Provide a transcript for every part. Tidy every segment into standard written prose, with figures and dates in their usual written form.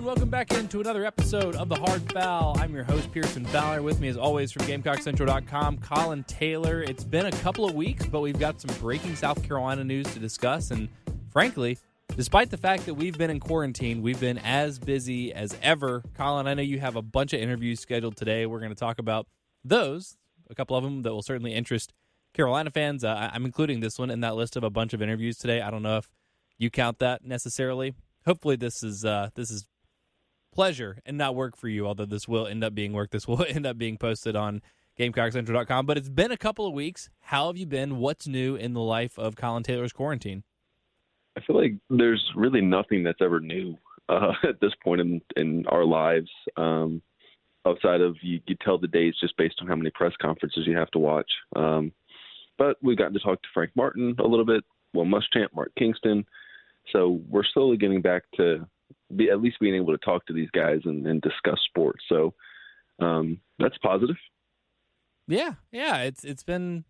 and welcome back into another episode of The Hard Fowl. I'm your host, Pearson Fowler. With me, as always, from GamecockCentral.com, Collyn Taylor. It's been a couple of weeks, but we've got some breaking South Carolina news to discuss. And frankly, despite the fact that we've been in quarantine, we've been as busy as ever. Collyn, I know you have a bunch of interviews scheduled today. We're going to talk about those, a couple of them that will certainly interest Carolina fans. I'm including this one in that list of a bunch of interviews today. I don't know if you count that necessarily. Hopefully this is pleasure and not work for you, although this will end up being work. This will end up being posted on GamecockCentral.com. But it's been a couple of weeks. How have you been? What's new in the life of Collyn Taylor's quarantine? I feel like there's really nothing that's ever new at this point in our lives, outside of you tell the days just based on how many press conferences you have to watch. But we've gotten to talk to Frank Martin a little bit, Will Muschamp, Mark Kingston. So we're slowly getting back to at least being able to talk to these guys and discuss sports. So that's positive. Yeah. It's been.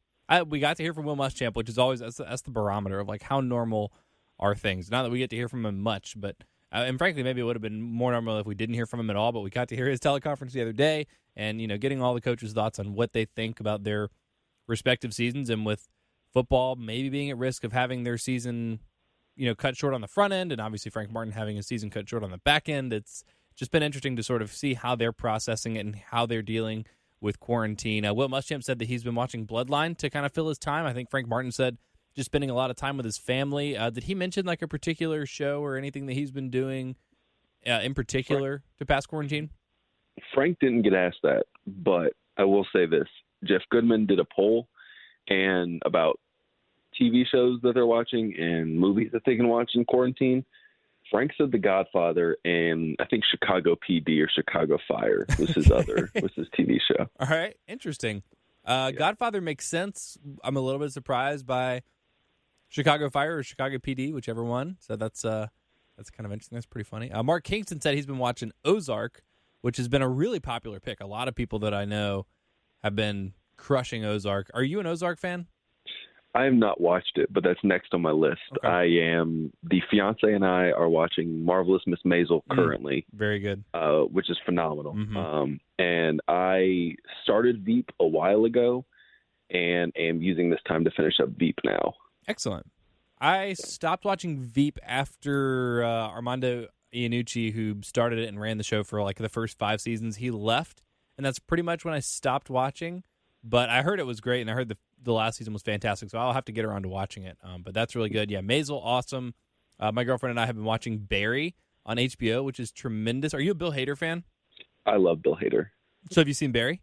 We got to hear from Will Muschamp, which is always that's the barometer of like how normal are things. Not that we get to hear from him much, but and frankly, maybe it would have been more normal if we didn't hear from him at all. But we got to hear his teleconference the other day, and getting all the coaches' thoughts on what they think about their respective seasons, and with football maybe being at risk of having their season cut short on the front end, and obviously Frank Martin having his season cut short on the back end. It's just been interesting to sort of see how they're processing it and how they're dealing with quarantine. Will Muschamp said that he's been watching Bloodline to kind of fill his time. I think Frank Martin said just spending a lot of time with his family. Did he mention like a particular show or anything that he's been doing in particular to pass quarantine? Frank didn't get asked that, but I will say this. Jeff Goodman did a poll and about TV shows that they're watching and movies that they can watch in quarantine. Frank said The Godfather and I think Chicago PD or Chicago Fire was his was his TV show. All right, interesting. Godfather makes sense. I'm a little bit surprised by Chicago Fire or Chicago PD, whichever one. So that's kind of interesting. That's pretty funny. Mark Kingston said he's been watching Ozark, which has been a really popular pick. A lot of people that I know have been crushing Ozark. Are you an Ozark fan? I have not watched it, but that's next on my list. Okay. The fiance and I are watching Marvelous Miss Maisel currently. Very good. Which is phenomenal. Mm-hmm. And I started Veep a while ago and am using this time to finish up Veep now. Excellent. I stopped watching Veep after Armando Iannucci, who started it and ran the show for like the first 5 seasons, he left. And that's pretty much when I stopped watching. But I heard it was great, and I heard the last season was fantastic, so I'll have to get around to watching it. But that's really good. Yeah, Maisel, awesome. My girlfriend and I have been watching Barry on HBO, which is tremendous. Are you a Bill Hader fan? I love Bill Hader. So have you seen Barry?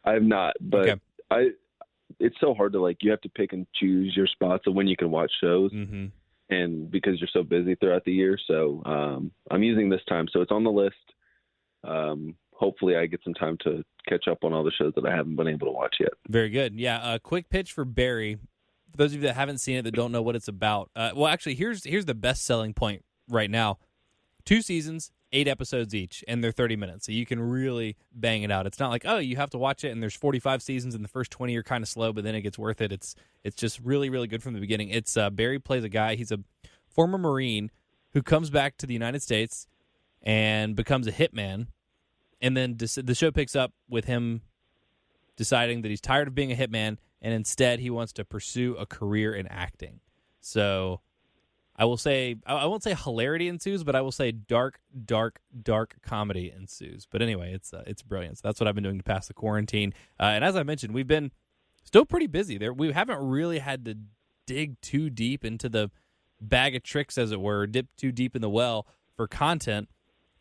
I have not, but okay. It's so hard to, you have to pick and choose your spots of when you can watch shows, and because you're so busy throughout the year. So I'm using this time, so it's on the list. Hopefully I get some time to catch up on all the shows that I haven't been able to watch yet. Very good. Yeah, a quick pitch for Barry. For those of you that haven't seen it, that don't know what it's about. Well, actually, here's the best selling point right now. 2 seasons, 8 episodes each, and they're 30 minutes. So you can really bang it out. It's not like, oh, you have to watch it, and there's 45 seasons, and the first 20 are kind of slow, but then it gets worth it. It's just really, really good from the beginning. It's Barry plays a guy. He's a former Marine who comes back to the United States and becomes a hitman. And then the show picks up with him deciding that he's tired of being a hitman, and instead he wants to pursue a career in acting. So I will say, I won't say hilarity ensues, but I will say dark, dark, dark comedy ensues. But anyway, it's brilliant. So that's what I've been doing to pass the quarantine. And as I mentioned, we've been still pretty busy there. We haven't really had to dig too deep into the bag of tricks, as it were, dip too deep in the well for content.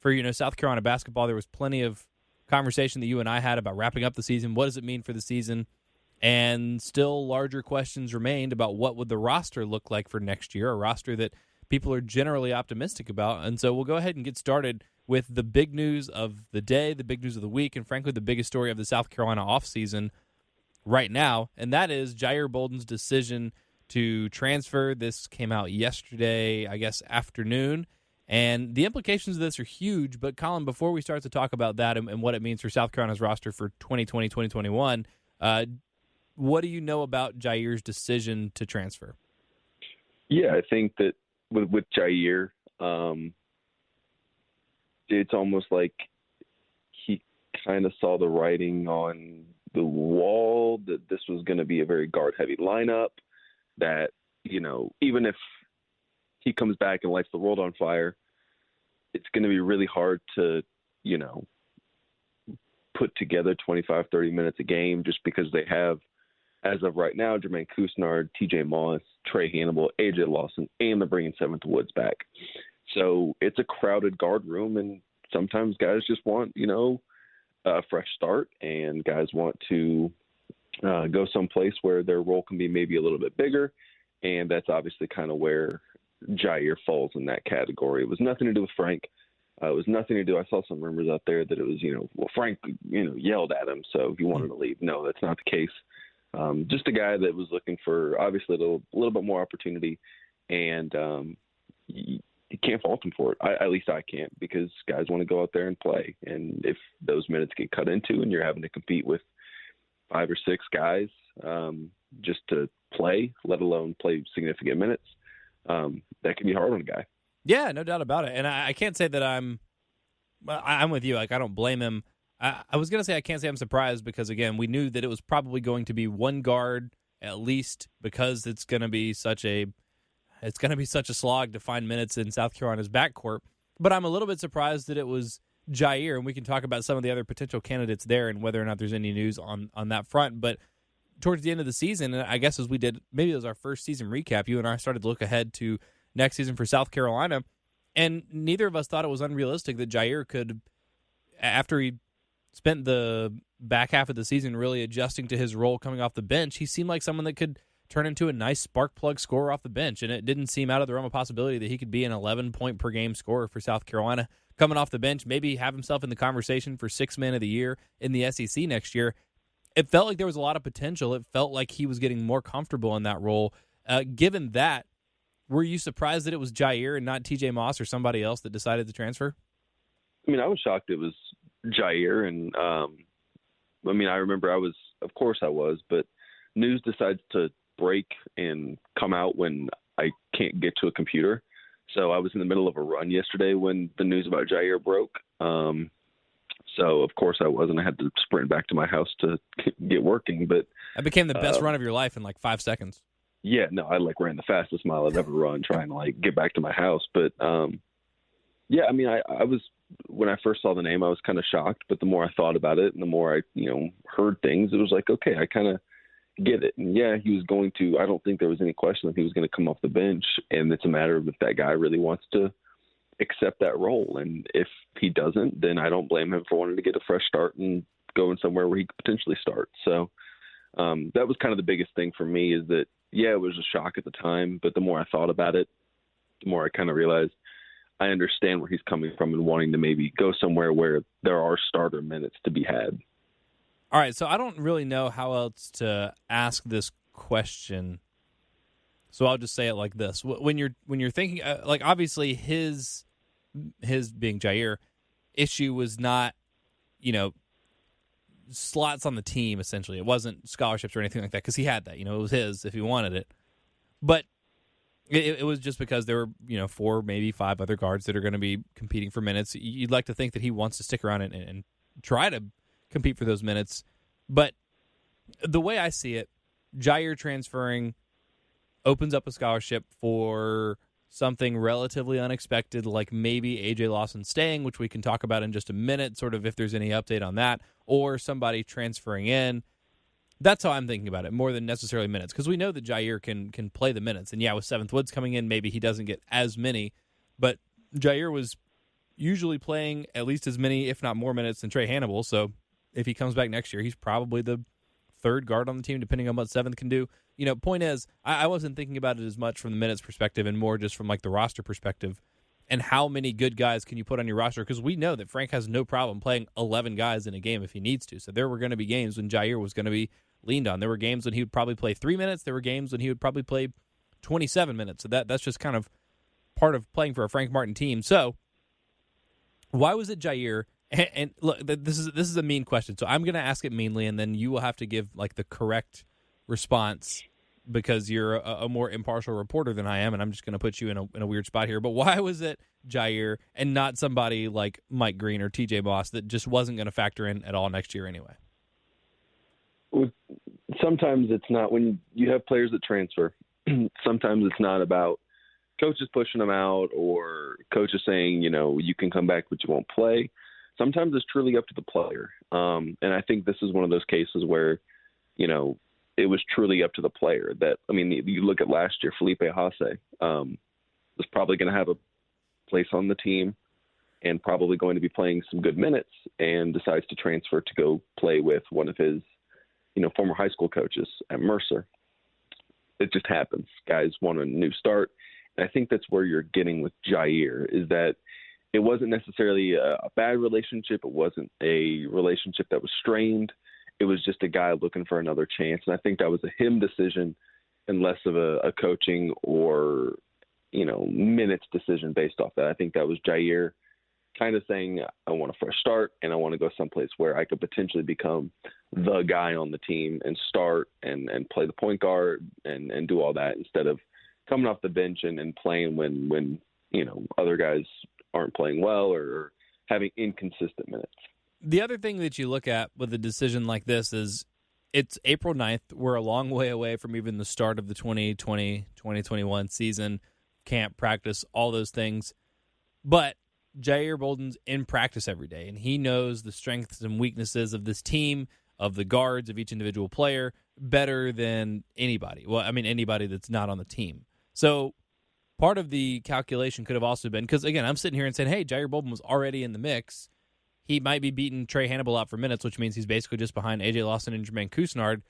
For, South Carolina basketball, there was plenty of conversation that you and I had about wrapping up the season. What does it mean for the season? And still larger questions remained about what would the roster look like for next year, a roster that people are generally optimistic about. And so we'll go ahead and get started with the big news of the day, the big news of the week, and frankly, the biggest story of the South Carolina offseason right now, and that is Jair Bolden's decision to transfer. This came out yesterday, I guess, afternoon. And the implications of this are huge. But, Collyn, before we start to talk about that and what it means for South Carolina's roster for 2020, 2021, what do you know about Jair's decision to transfer? Yeah, I think that with Jair, it's almost like he kind of saw the writing on the wall that this was going to be a very guard-heavy lineup, that, even if he comes back and lights the world on fire, it's going to be really hard to, put together 25, 30 minutes a game, just because they have, as of right now, Jermaine Couisnard, TJ Moss, Trey Hannibal, AJ Lawson, and they're bringing Seventh Woods back. So it's a crowded guard room, and sometimes guys just want, a fresh start, and guys want to go someplace where their role can be maybe a little bit bigger, and that's obviously kind of where Gyre falls in that category. It was nothing to do with Frank. It was nothing to do. I saw some rumors out there that it was, Frank, yelled at him, so he wanted to leave. No, that's not the case. Just a guy that was looking for, obviously, a little bit more opportunity, and you can't fault him for it. At least I can't, because guys want to go out there and play. And if those minutes get cut into and you're having to compete with 5 or 6 guys just to play, let alone play significant minutes, that can be hard on a guy. Yeah, no doubt about it. And I can't say that I'm with you. Like, I don't blame him. I was going to say I can't say I'm surprised, because, again, we knew that it was probably going to be one guard at least, because it's going to be such a slog to find minutes in South Carolina's backcourt. But I'm a little bit surprised that it was Gyre, and we can talk about some of the other potential candidates there and whether or not there's any news on that front. But towards the end of the season, and I guess as we did, maybe it was our first season recap, you and I started to look ahead to next season for South Carolina, and neither of us thought it was unrealistic that Gyre could, after he spent the back half of the season really adjusting to his role coming off the bench, he seemed like someone that could turn into a nice spark plug scorer off the bench, and it didn't seem out of the realm of possibility that he could be an 11-point-per-game scorer for South Carolina coming off the bench, maybe have himself in the conversation for 6th man of the year in the SEC next year. It felt like there was a lot of potential. It felt like he was getting more comfortable in that role. Given that, were you surprised that it was Gyre and not TJ Moss or somebody else that decided to transfer? I mean, I was shocked it was Gyre, and I remember of course I was, but news decides to break and come out when I can't get to a computer. So I was in the middle of a run yesterday when the news about Gyre broke. So of course I was, and I had to sprint back to my house to get working. But that became the best run of your life in like 5 seconds. Yeah, no, I ran the fastest mile I've ever run trying to get back to my house. But yeah, I mean, I was, when I first saw the name, I was kind of shocked. But the more I thought about it and the more I heard things, it was like, okay, I kind of get it. And yeah, he was going to, I don't think there was any question that he was going to come off the bench, and it's a matter of if that guy really wants to accept that role. And if he doesn't, then I don't blame him for wanting to get a fresh start and going somewhere where he could potentially start. So that was kind of the biggest thing for me, is that, yeah, it was a shock at the time, but the more I thought about it, the more I kind of realized I understand where he's coming from and wanting to maybe go somewhere where there are starter minutes to be had. All right, so I don't really know how else to ask this question, so I'll just say it like this: when you're thinking, like, obviously his being Gyre issue was not, slots on the team. Essentially, it wasn't scholarships or anything like that, because he had that. It was his if he wanted it, but it was just because there were 4, maybe 5 other guards that are going to be competing for minutes. You'd like to think that he wants to stick around and try to compete for those minutes. But the way I see it, Gyre transferring opens up a scholarship for something relatively unexpected, like maybe AJ Lawson staying, which we can talk about in just a minute, sort of if there's any update on that, or somebody transferring in. That's how I'm thinking about it, more than necessarily minutes, because we know that Gyre can play the minutes. And yeah, with Seventh Woods coming in, maybe he doesn't get as many, but Gyre was usually playing at least as many, if not more minutes than Trey Hannibal. So if he comes back next year, he's probably the 3rd guard on the team, depending on what Seventh can do. Point is, I wasn't thinking about it as much from the minutes perspective and more just from like the roster perspective and how many good guys can you put on your roster, because we know that Frank has no problem playing 11 guys in a game if he needs to. So there were going to be games when Gyre was going to be leaned on. There were games when he would probably play 3 minutes. There were games when he would probably play 27 minutes. So that's just kind of part of playing for a Frank Martin team. So why was it Gyre? And look, this is a mean question, so I'm going to ask it meanly, and then you will have to give like the correct response because you're a more impartial reporter than I am, and I'm just going to put you in a weird spot here. But why was it Gyre and not somebody like Mike Green or TJ Moss that just wasn't going to factor in at all next year anyway? Sometimes it's not when you have players that transfer. Sometimes it's not about coaches pushing them out or coaches saying, you can come back, but you won't play. Sometimes it's truly up to the player. And I think this is one of those cases where, it was truly up to the player. You look at last year, Felipe Haase was probably going to have a place on the team and probably going to be playing some good minutes, and decides to transfer to go play with one of his, former high school coaches at Mercer. It just happens. Guys want a new start. And I think that's where you're getting with Gyre, is that it wasn't necessarily a bad relationship. It wasn't a relationship that was strained. It was just a guy looking for another chance. And I think that was a him decision and less of a coaching or, minutes decision based off that. I think that was Gyre kind of saying, I want a fresh start and I want to go someplace where I could potentially become the guy on the team and start and play the point guard and do all that, instead of coming off the bench and playing when other guys aren't playing well or having inconsistent minutes. The other thing that you look at with a decision like this is it's April 9th. We're a long way away from even the start of the 2020-2021 season, camp, practice, all those things. But Jair Bolden's in practice every day, and he knows the strengths and weaknesses of this team, of the guards, of each individual player, better than anybody. Well, anybody that's not on the team. So part of the calculation could have also been, because, again, I'm sitting here and saying, hey, Jair Bolden was already in the mix. He might be beating Trey Hannibal out for minutes, which means he's basically just behind AJ Lawson and Jermaine Couisnard.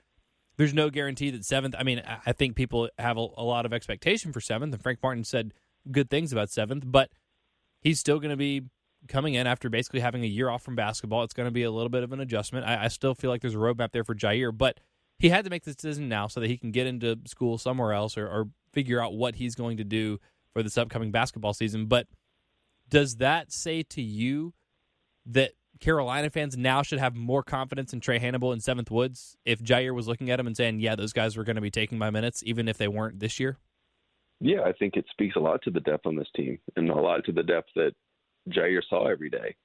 There's no guarantee that 7th. I think people have a lot of expectation for 7th, and Frank Martin said good things about 7th, but he's still going to be coming in after basically having a year off from basketball. It's going to be a little bit of an adjustment. I still feel like there's a roadmap there for Gyre, but he had to make this decision now so that he can get into school somewhere else or figure out what he's going to do for this upcoming basketball season. But does that say to you that Carolina fans now should have more confidence in Trey Hannibal and 7th Woods if Gyre was looking at him and saying, yeah, those guys were going to be taking my minutes, even if they weren't this year? Yeah, I think it speaks a lot to the depth on this team and a lot to the depth that Gyre saw every day.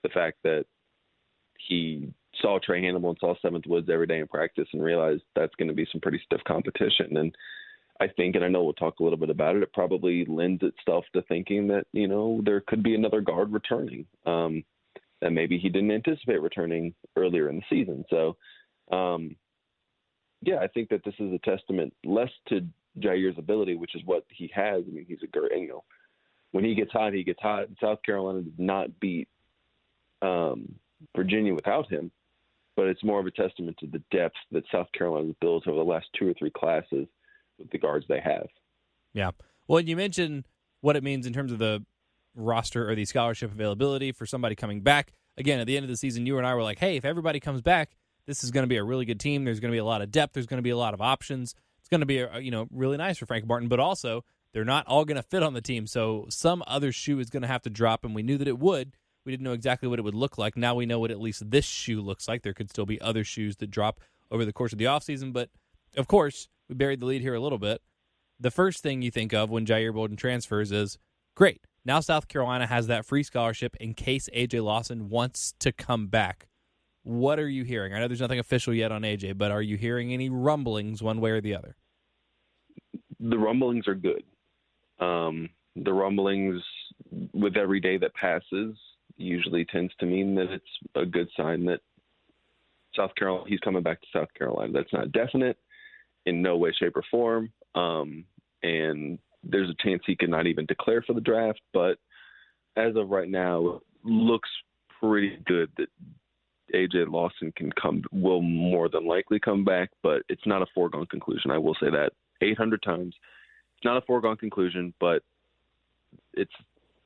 The fact that he saw Trey Hannibal and saw 7th Woods every day in practice and realized that's going to be some pretty stiff competition. And I think, and I know we'll talk a little bit about it, it probably lends itself to thinking that, there could be another guard returning that maybe he didn't anticipate returning earlier in the season. So, I think that this is a testament less to Jaire's ability, which is what he has. He's a great, when he gets hot, he gets hot. South Carolina did not beat Virginia without him, but it's more of a testament to the depth that South Carolina has built over the last 2 or 3 classes with the guards they have. Yeah. Well, you mentioned what it means in terms of the roster or the scholarship availability for somebody coming back. Again, at the end of the season, you and I were like, hey, if everybody comes back, this is going to be a really good team. There's going to be a lot of depth. There's going to be a lot of options. It's going to be really nice for Frank Martin, but also they're not all going to fit on the team. So some other shoe is going to have to drop, and we knew that it would. We didn't know exactly what it would look like. Now we know what at least this shoe looks like. There could still be other shoes that drop over the course of the offseason, but of course, we buried the lead here a little bit. The first thing you think of when Jair Bolden transfers is, great, now South Carolina has that free scholarship in case AJ Lawson wants to come back. What are you hearing? I know there's nothing official yet on AJ, but are you hearing any rumblings one way or the other? The rumblings are good. The rumblings with every day that passes usually tends to mean that it's a good sign that South Carolina, he's coming back to South Carolina. That's not definite in no way, shape, or form. And there's a chance he could not even declare for the draft. But as of right now, it looks pretty good that AJ Lawson will more than likely come back, but it's not a foregone conclusion. I will say that 800 times. It's not a foregone conclusion, but it's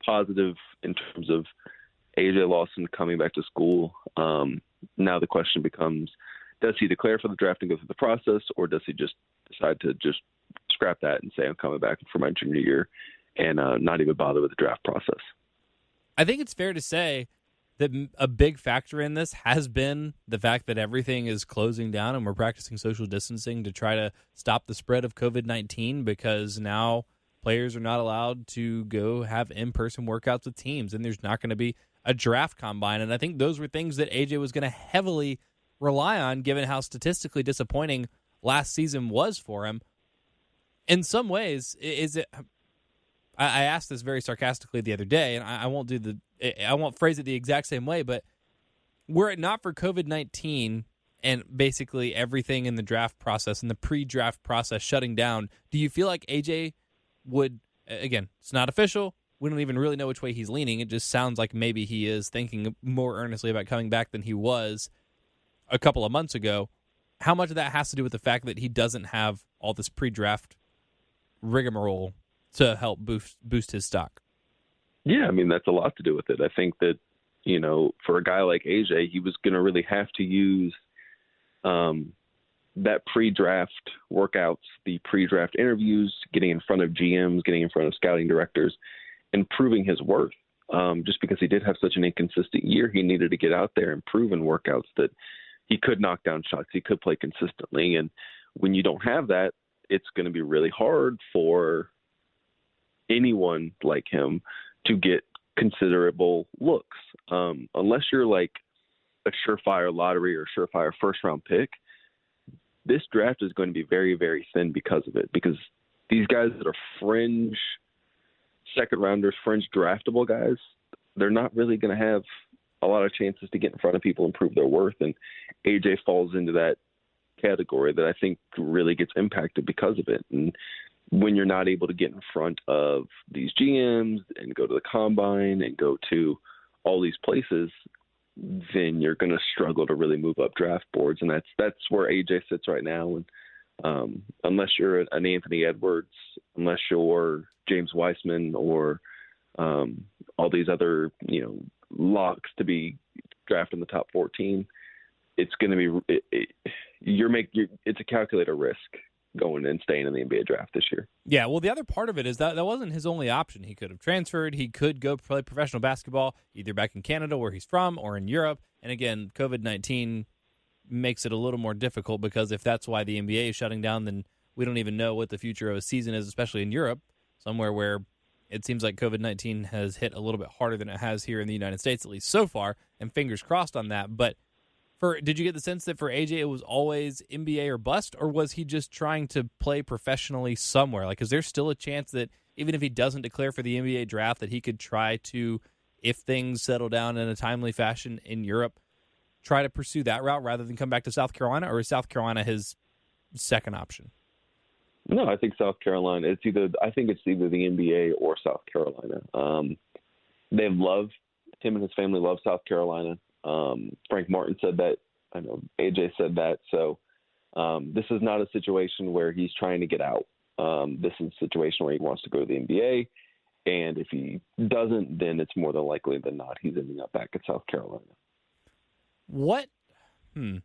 positive in terms of AJ Lawson coming back to school. Now the question becomes, does he declare for the draft and go through the process, or does he just decide to just scrap that and say, I'm coming back for my junior year and not even bother with the draft process? I think it's fair to say that a big factor in this has been the fact that everything is closing down and we're practicing social distancing to try to stop the spread of COVID-19, because now players are not allowed to go have in-person workouts with teams, and there's not going to be a draft combine. And I think those were things that AJ was going to heavily rely on, given how statistically disappointing last season was for him. In some ways, is it? I asked this very sarcastically the other day, and I won't phrase it the exact same way, but were it not for COVID-19 and basically everything in the draft process and the pre-draft process shutting down, do you feel like AJ would, again, it's not official, we don't even really know which way he's leaning, it just sounds like maybe he is thinking more earnestly about coming back than he was a couple of months ago. How much of that has to do with the fact that he doesn't have all this pre-draft rigmarole to help boost his stock? Yeah, I mean, that's a lot to do with it. I think that, for a guy like AJ, he was going to really have to use that pre-draft workouts, the pre-draft interviews, getting in front of GMs, getting in front of scouting directors, and proving his worth. Just because he did have such an inconsistent year, he needed to get out there and prove in workouts that he could knock down shots, he could play consistently. And when you don't have that, it's going to be really hard for anyone like him to get considerable looks. Unless you're like a surefire lottery or surefire first-round pick, this draft is going to be very, very thin because of it. Because these guys that are fringe second-rounders, fringe draftable guys, they're not really going to have a lot of chances to get in front of people and prove their worth. And AJ falls into that category that I think really gets impacted because of it. And when you're not able to get in front of these GMs and go to the combine and go to all these places, then you're going to struggle to really move up draft boards. And that's where AJ sits right now. And unless you're an Anthony Edwards, unless you're James Weissman or all these other, locks to be drafted in the top 14, it's going to be it's a calculated risk going and staying in the NBA draft this year. Yeah, well, the other part of it is that wasn't his only option. He could have transferred. He could go play professional basketball either back in Canada where he's from or in Europe. And again, COVID-19 makes it a little more difficult, because if that's why the NBA is shutting down, then we don't even know what the future of a season is, especially in Europe, somewhere where it seems like COVID-19 has hit a little bit harder than it has here in the United States, at least so far, and fingers crossed on that. But did you get the sense that for AJ it was always NBA or bust, or was he just trying to play professionally somewhere? Like, is there still a chance that even if he doesn't declare for the NBA draft, that he could try to, if things settle down in a timely fashion in Europe, try to pursue that route rather than come back to South Carolina? Or is South Carolina his second option? No, I think South Carolina. I think it's either the NBA or South Carolina. Him and his family love South Carolina. Frank Martin said that. I know AJ said that. So this is not a situation where he's trying to get out. This is a situation where he wants to go to the NBA. And if he doesn't, then it's more than likely than not he's ending up back at South Carolina. What? If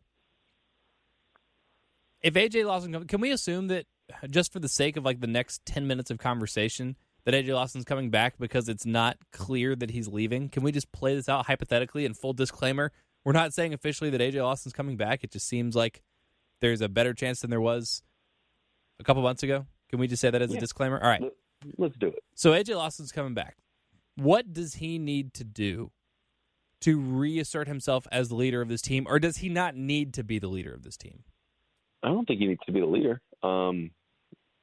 AJ Lawson, can we assume that just for the sake of like the next 10 minutes of conversation, that AJ Lawson's coming back because it's not clear that he's leaving? Can we just play this out hypothetically? And full disclaimer, we're not saying officially that AJ Lawson's coming back. It just seems like there's a better chance than there was a couple months ago. Can we just say that as a disclaimer? All right. Let's do it. So AJ Lawson's coming back. What does he need to do to reassert himself as the leader of this team? Or does he not need to be the leader of this team? I don't think he needs to be the leader.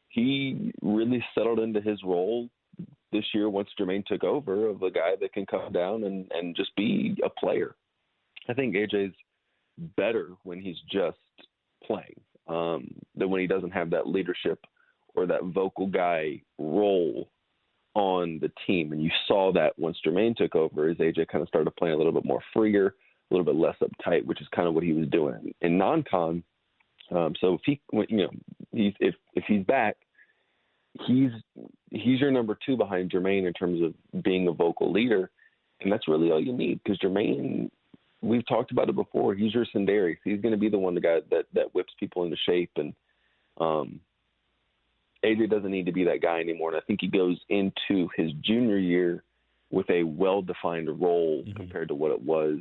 He really settled into his role this year once Jermaine took over, of a guy that can come down and just be a player. I think AJ's better when he's just playing than when he doesn't have that leadership or that vocal guy role on the team. And you saw that once Jermaine took over, as AJ kind of started playing a little bit more freer, a little bit less uptight, which is kind of what he was doing in non-con. So if he's back, he's your number two behind Jermaine in terms of being a vocal leader, and that's really all you need, because Jermaine, we've talked about it before, he's your Sindari. He's going to be the one, the guy that whips people into shape, and AJ doesn't need to be that guy anymore. And I think he goes into his junior year with a well-defined role compared to what it was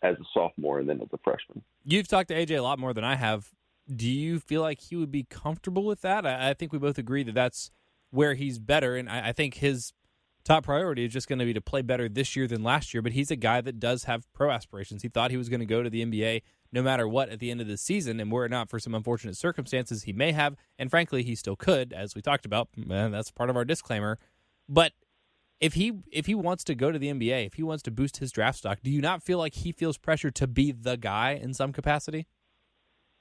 as a sophomore and then as a freshman. You've talked to AJ a lot more than I have. Do you feel like he would be comfortable with that? I think we both agree that that's where he's better, and I think his top priority is just going to be to play better this year than last year, but he's a guy that does have pro aspirations. He thought he was going to go to the NBA no matter what at the end of the season, and were it not for some unfortunate circumstances, he may have, and frankly, he still could, as we talked about. That's part of our disclaimer. But if he wants to go to the NBA, if he wants to boost his draft stock, do you not feel like he feels pressure to be the guy in some capacity?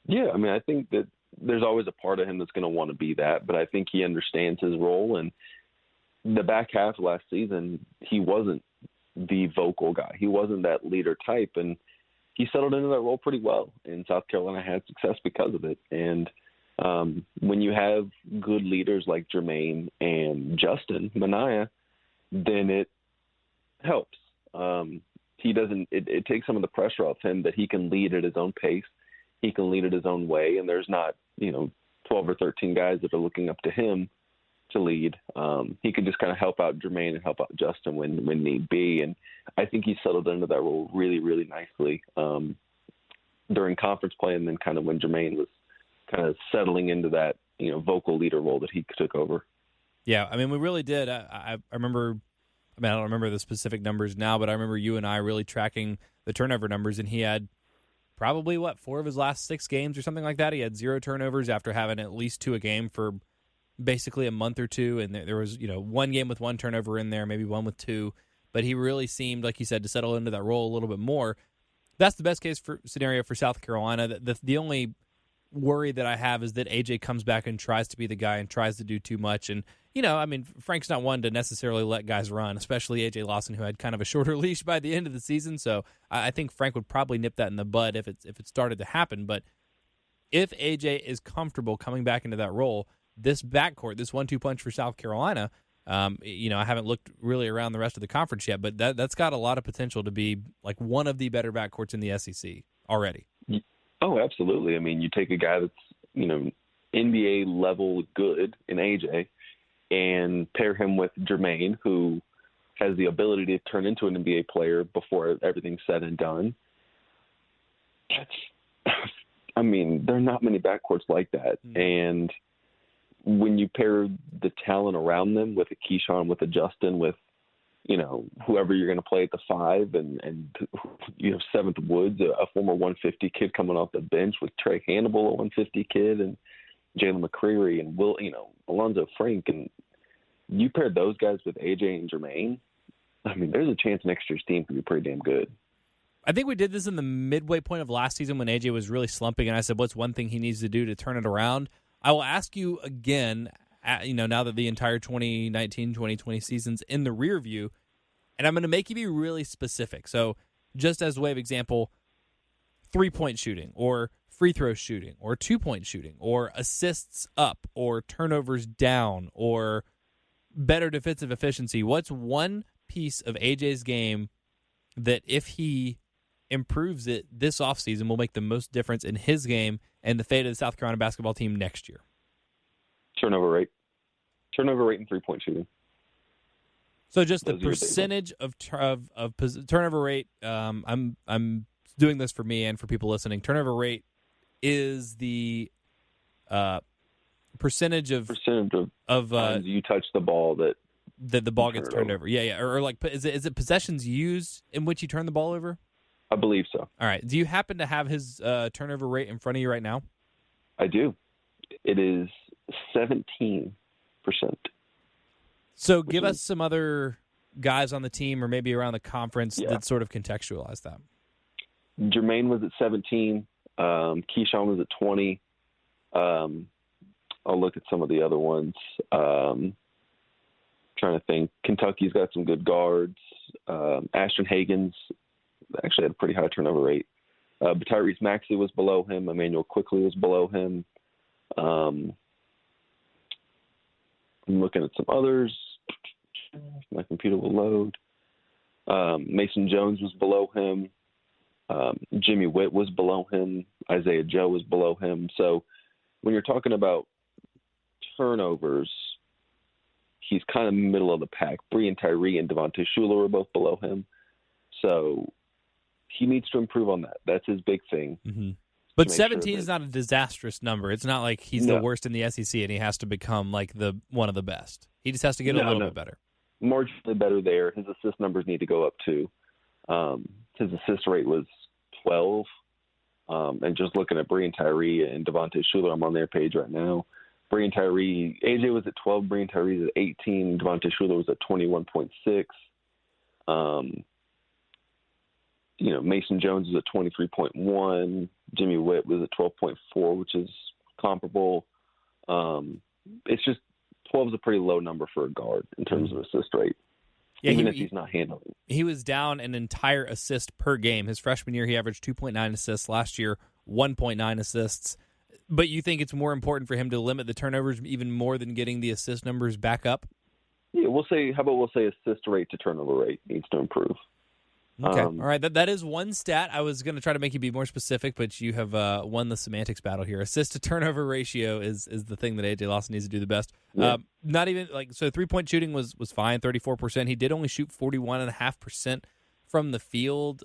Yeah, I mean, I think that there's always a part of him that's going to want to be that, but I think he understands his role. And the back half of last season, he wasn't the vocal guy. He wasn't that leader type, and he settled into that role pretty well. And South Carolina had success because of it. And when you have good leaders like Jermaine and Justin Minaya, then it helps. It takes some of the pressure off him that he can lead at his own pace. He can lead it his own way, and there's not, 12 or 13 guys that are looking up to him to lead. He can just kind of help out Jermaine and help out Justin when need be, and I think he settled into that role really, really nicely during conference play, and then kind of when Jermaine was kind of settling into that, vocal leader role that he took over. Yeah, I mean, we really did. I remember, I don't remember the specific numbers now, but I remember you and I really tracking the turnover numbers, and he had probably, 4 of his last 6 games or something like that. He had 0 turnovers after having at least 2 a game for basically a month or two, and there was, one game with 1 turnover in there, maybe 1 with 2, but he really seemed, like you said, to settle into that role a little bit more. That's the best case scenario for South Carolina. The only worry that I have is that AJ comes back and tries to be the guy and tries to do too much. And, Frank's not one to necessarily let guys run, especially AJ Lawson, who had kind of a shorter leash by the end of the season. So I think Frank would probably nip that in the bud if it started to happen. But if AJ is comfortable coming back into that role, this backcourt, this 1-2 punch for South Carolina, I haven't looked really around the rest of the conference yet, but that's got a lot of potential to be like one of the better backcourts in the SEC already. Oh, absolutely. I mean, you take a guy that's, NBA level good in AJ and pair him with Jermaine, who has the ability to turn into an NBA player before everything's said and done. There are not many backcourts like that. Mm-hmm. And when you pair the talent around them with a Keyshawn, with a Justin, with, whoever you're going to play at the 5, and you have Seventh Woods, a former 150 kid coming off the bench, with Trey Hannibal, a 150 kid, and Jalen McCreary and Alonzo Frank, and you pair those guys with AJ and Jermaine, there's a chance next year's team can be pretty damn good. I think we did this in the midway point of last season when AJ was really slumping, and I said, what's one thing he needs to do to turn it around? I will ask you again, now that the entire 2019-2020 season's in the rear view, and I'm going to make you be really specific. So just as a way of example, 3-point shooting or free throw shooting or 2-point shooting or assists up or turnovers down or better defensive efficiency. What's one piece of AJ's game that if he improves it this offseason will make the most difference in his game and the fate of the South Carolina basketball team next year? Turnover rate and 3-point shooting. So just the percentage of turnover rate. I'm doing this for me and for people listening. Turnover rate is the percentage of you touch the ball that the ball gets turned over. Yeah. Or like, is it possessions used in which you turn the ball over? I believe so. All right. Do you happen to have his turnover rate in front of you right now? I do. It is 17%. So give us some other guys on the team or maybe around the conference that sort of contextualize that. Jermaine was at 17. Keyshawn was at 20. I'll look at some of the other ones. Trying to think. Kentucky's got some good guards. Ashton Hagens actually had a pretty high turnover rate. But Tyrese Maxey was below him. Emmanuel Quickly was below him. I'm looking at some others. My computer will load. Mason Jones was below him. Jimmy Witt was below him. Isaiah Joe was below him. So when you're talking about turnovers, he's kind of middle of the pack. Breein Tyree and Devontae Shuler are both below him. So he needs to improve on that. That's his big thing. Mm-hmm. But 17 is not a disastrous number. It's not like he's the worst in the SEC and he has to become like one of the best. He just has to get a little bit better. Marginally better there. His assist numbers need to go up too. His assist rate was 12. And just looking at Breein Tyree and Devontae Shuler, I'm on their page right now. Breein Tyree, AJ was at 12, Breein Tyree was at 18, Devontae Shuler was at 21.6. Mason Jones was at 23.1. Jimmy Witt was at 12.4, which is comparable. It's just 12 is a pretty low number for a guard in terms of assist rate, even if he's not handling. He was down an entire assist per game. His freshman year, he averaged 2.9 assists. Last year, 1.9 assists. But you think it's more important for him to limit the turnovers even more than getting the assist numbers back up? Yeah, we'll say assist rate to turnover rate needs to improve. Okay, all right. That is one stat. I was going to try to make you be more specific, but you have won the semantics battle here. Assist to turnover ratio is the thing that AJ Lawson needs to do the best. Yeah. Not even so 3-point shooting was fine, 34%. He did only shoot 41.5% from the field.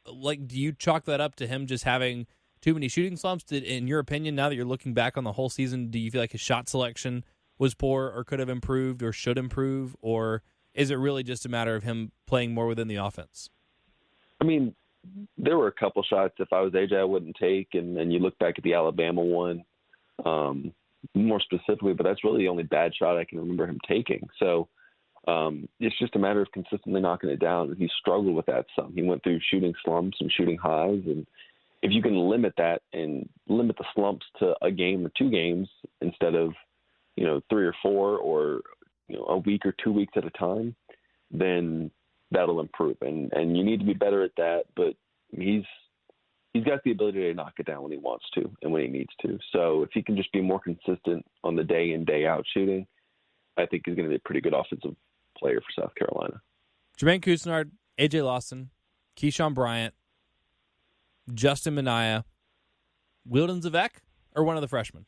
Like, do you chalk that up to him just having too many shooting slumps? In your opinion, now that you're looking back on the whole season, do you feel like his shot selection was poor or could have improved or should improve? Or is it really just a matter of him playing more within the offense? I mean, there were a couple shots, if I was AJ, I wouldn't take. And you look back at the Alabama one more specifically, but that's really the only bad shot I can remember him taking. So it's just a matter of consistently knocking it down. And he struggled with that some. He went through shooting slumps and shooting highs. And if you can limit that and limit the slumps to a game or 2 games instead of, 3 or 4 or, a week or 2 weeks at a time, then that'll improve. And you need to be better at that, but he's got the ability to knock it down when he wants to and when he needs to. So if he can just be more consistent on the day in, day out shooting, I think he's going to be a pretty good offensive player for South Carolina. Jermaine Couisnard, AJ Lawson, Keyshawn Bryant, Justin Minaya, Wildon Zavek, or one of the freshmen?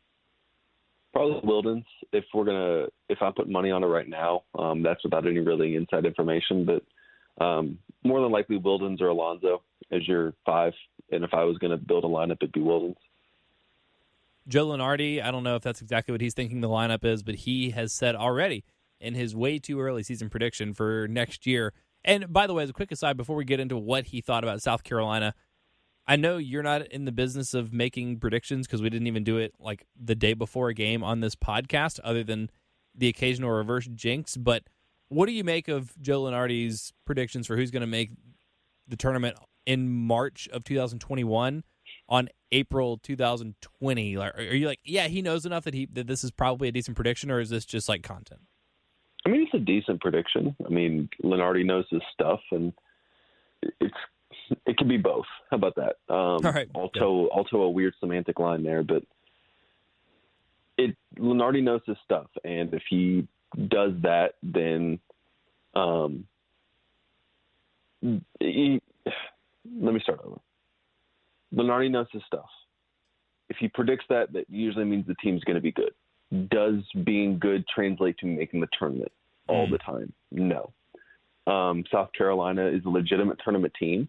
Probably Wildens. If I put money on it right now, that's without any really inside information, but more than likely Wildens or Alonzo as your 5. And if I was going to build a lineup, it'd be Wildens. Joe Lunardi, I don't know if that's exactly what he's thinking the lineup is, but he has said already in his way too early season prediction for next year. And by the way, as a quick aside, before we get into what he thought about South Carolina, I know you're not in the business of making predictions because we didn't even do it like the day before a game on this podcast other than the occasional reverse jinx. But what do you make of Joe Lunardi's predictions for who's going to make the tournament in March of 2021 on April 2020? Are you like, yeah, he knows enough that this is probably a decent prediction, or is this just like content? I mean, it's a decent prediction. I mean, Lunardi knows his stuff, and it could be both. How about that? All right. Also a weird semantic line there, but Lunardi knows his stuff, and if he does that, then let me start over. Lunardi knows his stuff. If he predicts that usually means the team's going to be good. Does being good translate to making the tournament all the time? No. South Carolina is a legitimate tournament team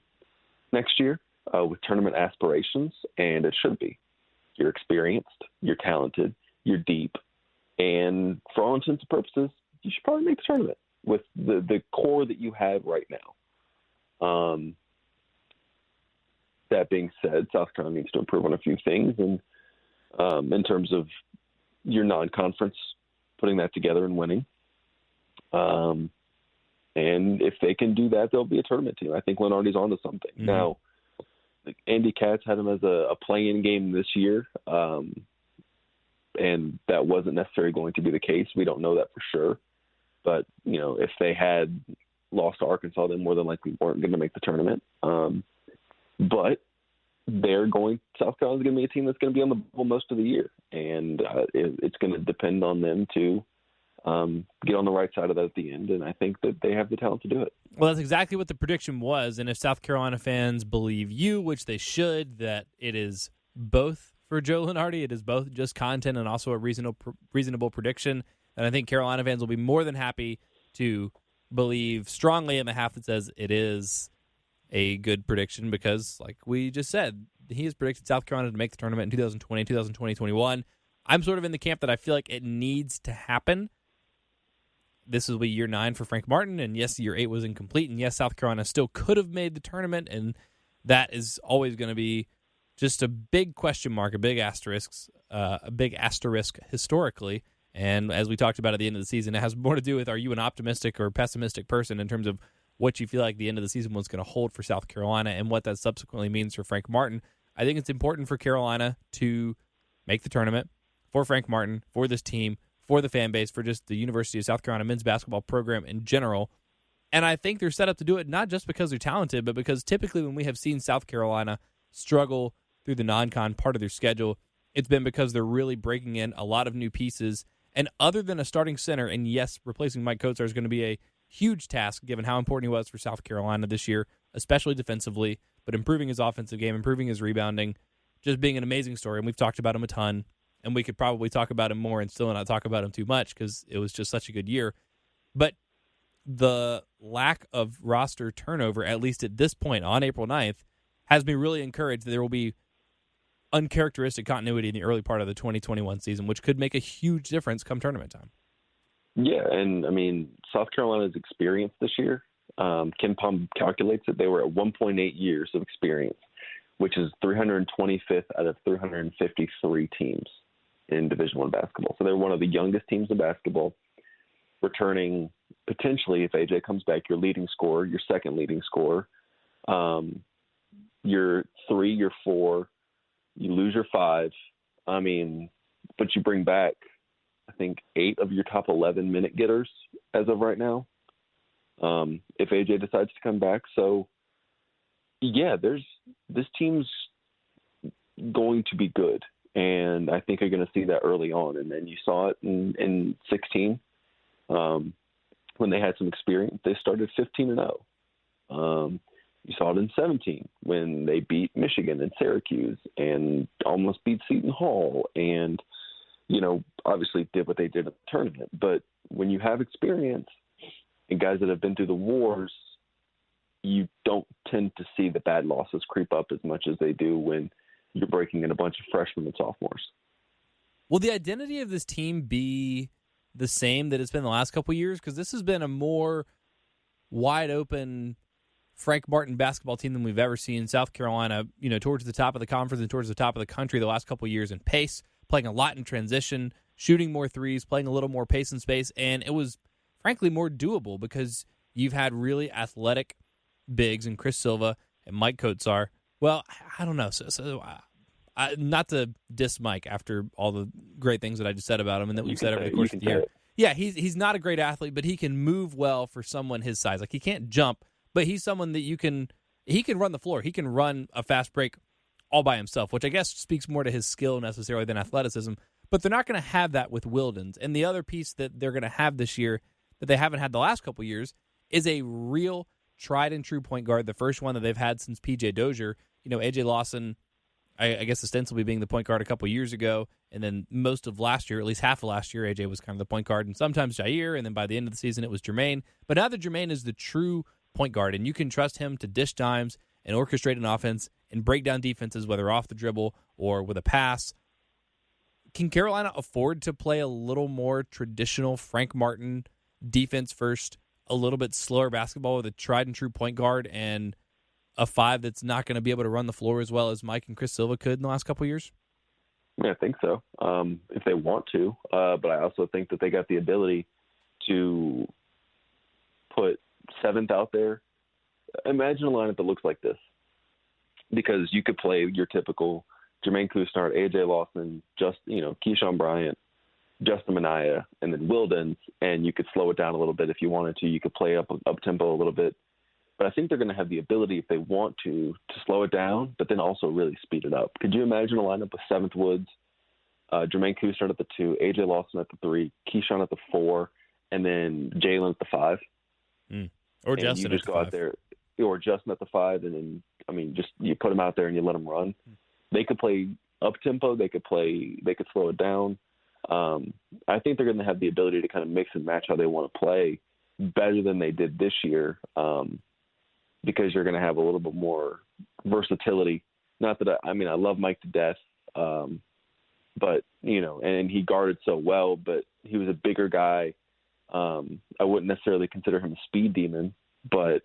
next year with tournament aspirations, and it should be. You're experienced, you're talented, you're deep, and for all intents and purposes, you should probably make the tournament with the core that you have right now. That being said, South Carolina needs to improve on a few things, and in terms of your non-conference, putting that together and winning. And if they can do that, they'll be a tournament team. I think Lunardi's onto something. Mm-hmm. Now, Andy Katz had him as a play-in game this year, and that wasn't necessarily going to be the case. We don't know that for sure. But, if they had lost to Arkansas, they more than likely weren't going to make the tournament. But South Carolina's going to be a team that's going to be on the bubble most of the year. And it's going to depend on them to get on the right side of that at the end, and I think that they have the talent to do it. Well, that's exactly what the prediction was, and if South Carolina fans believe you, which they should, that it is both for Joe Lunardi, it is both just content and also a reasonable prediction, then I think Carolina fans will be more than happy to believe strongly in the half that says it is a good prediction because, like we just said, he has predicted South Carolina to make the tournament in 2020, 2020, 2021. I'm sort of in the camp that I feel like it needs to happen. This will be year 9 for Frank Martin, and yes, year 8 was incomplete, and yes, South Carolina still could have made the tournament, and that is always going to be just a big question mark, a big asterisk historically. And as we talked about at the end of the season, it has more to do with, are you an optimistic or pessimistic person in terms of what you feel like the end of the season was going to hold for South Carolina and what that subsequently means for Frank Martin. I think it's important for Carolina to make the tournament, for Frank Martin, for this team, for the fan base, for just the University of South Carolina men's basketball program in general. And I think they're set up to do it not just because they're talented, but because typically when we have seen South Carolina struggle through the non-con part of their schedule, it's been because they're really breaking in a lot of new pieces. And other than a starting center, and yes, replacing Mike Kotsar is going to be a huge task given how important he was for South Carolina this year, especially defensively, but improving his offensive game, improving his rebounding, just being an amazing story. And we've talked about him a ton, and we could probably talk about him more and still not talk about him too much because it was just such a good year. But the lack of roster turnover, at least at this point on April 9th, has me really encouraged that there will be uncharacteristic continuity in the early part of the 2021 season, which could make a huge difference come tournament time. Yeah, and I mean, South Carolina's experience this year, Ken Pom calculates that they were at 1.8 years of experience, which is 325th out of 353 teams in Division I basketball. So they're one of the youngest teams in basketball, returning potentially, if AJ comes back, your leading scorer, your second leading scorer, your 3, your 4, you lose your 5. I mean, but you bring back, I think, 8 of your top 11 minute getters as of right now, if AJ decides to come back. So, yeah, this team's going to be good, and I think you're going to see that early on. And then you saw it in 16 when they had some experience. They started 15-0. You saw it in 17 when they beat Michigan and Syracuse and almost beat Seton Hall and, obviously did what they did in the tournament. But when you have experience and guys that have been through the wars, you don't tend to see the bad losses creep up as much as they do when you're breaking in a bunch of freshmen and sophomores. Will the identity of this team be the same that it's been the last couple of years? Because this has been a more wide open Frank Martin basketball team than we've ever seen. South Carolina, towards the top of the conference and towards the top of the country the last couple of years in pace, playing a lot in transition, shooting more threes, playing a little more pace and space, and it was, frankly, more doable because you've had really athletic bigs in Chris Silva and Mike Kotsar. Well, I don't know. Not to diss Mike after all the great things that I just said about him and that we've said over the course of the year. Yeah, he's not a great athlete, but he can move well for someone his size. Like, he can't jump, but he's someone that he can run the floor. He can run a fast break all by himself, which I guess speaks more to his skill necessarily than athleticism. But they're not going to have that with Wildens. And the other piece that they're going to have this year that they haven't had the last couple years is a real tried and true point guard, the first one that they've had since PJ Dozier. AJ Lawson, I guess ostensibly being the point guard a couple years ago, and then most of last year, at least half of last year, AJ was kind of the point guard, and sometimes Gyre, and then by the end of the season it was Jermaine. But now that Jermaine is the true point guard, and you can trust him to dish dimes and orchestrate an offense and break down defenses, whether off the dribble or with a pass. Can Carolina afford to play a little more traditional Frank Martin defense first, a little bit slower basketball with a tried and true point guard and a 5 that's not going to be able to run the floor as well as Mike and Chris Silva could in the last couple of years? Yeah, I think so, if they want to. But I also think that they got the ability to put 7th out there. Imagine a lineup that looks like this, because you could play your typical Jermaine Couisnard, AJ Lawson, Keyshawn Bryant, Justin Minaya, and then Wildens, and you could slow it down a little bit if you wanted to. You could play up tempo a little bit. But I think they're going to have the ability, if they want to slow it down, but then also really speed it up. Could you imagine a lineup with 7th Woods, Jermaine Couisnard at the 2, AJ Lawson at the 3, Keyshawn at the 4, and then Jalen at the 5? Or Justin you just at the go 5. out there, or Justin at the 5, and then, just you put them out there and you let them run. They could play up tempo. They could slow it down. I think they're going to have the ability to kind of mix and match how they want to play better than they did this year, because you're going to have a little bit more versatility. Not that I love Mike to death, but and he guarded so well, but he was a bigger guy. I wouldn't necessarily consider him a speed demon, but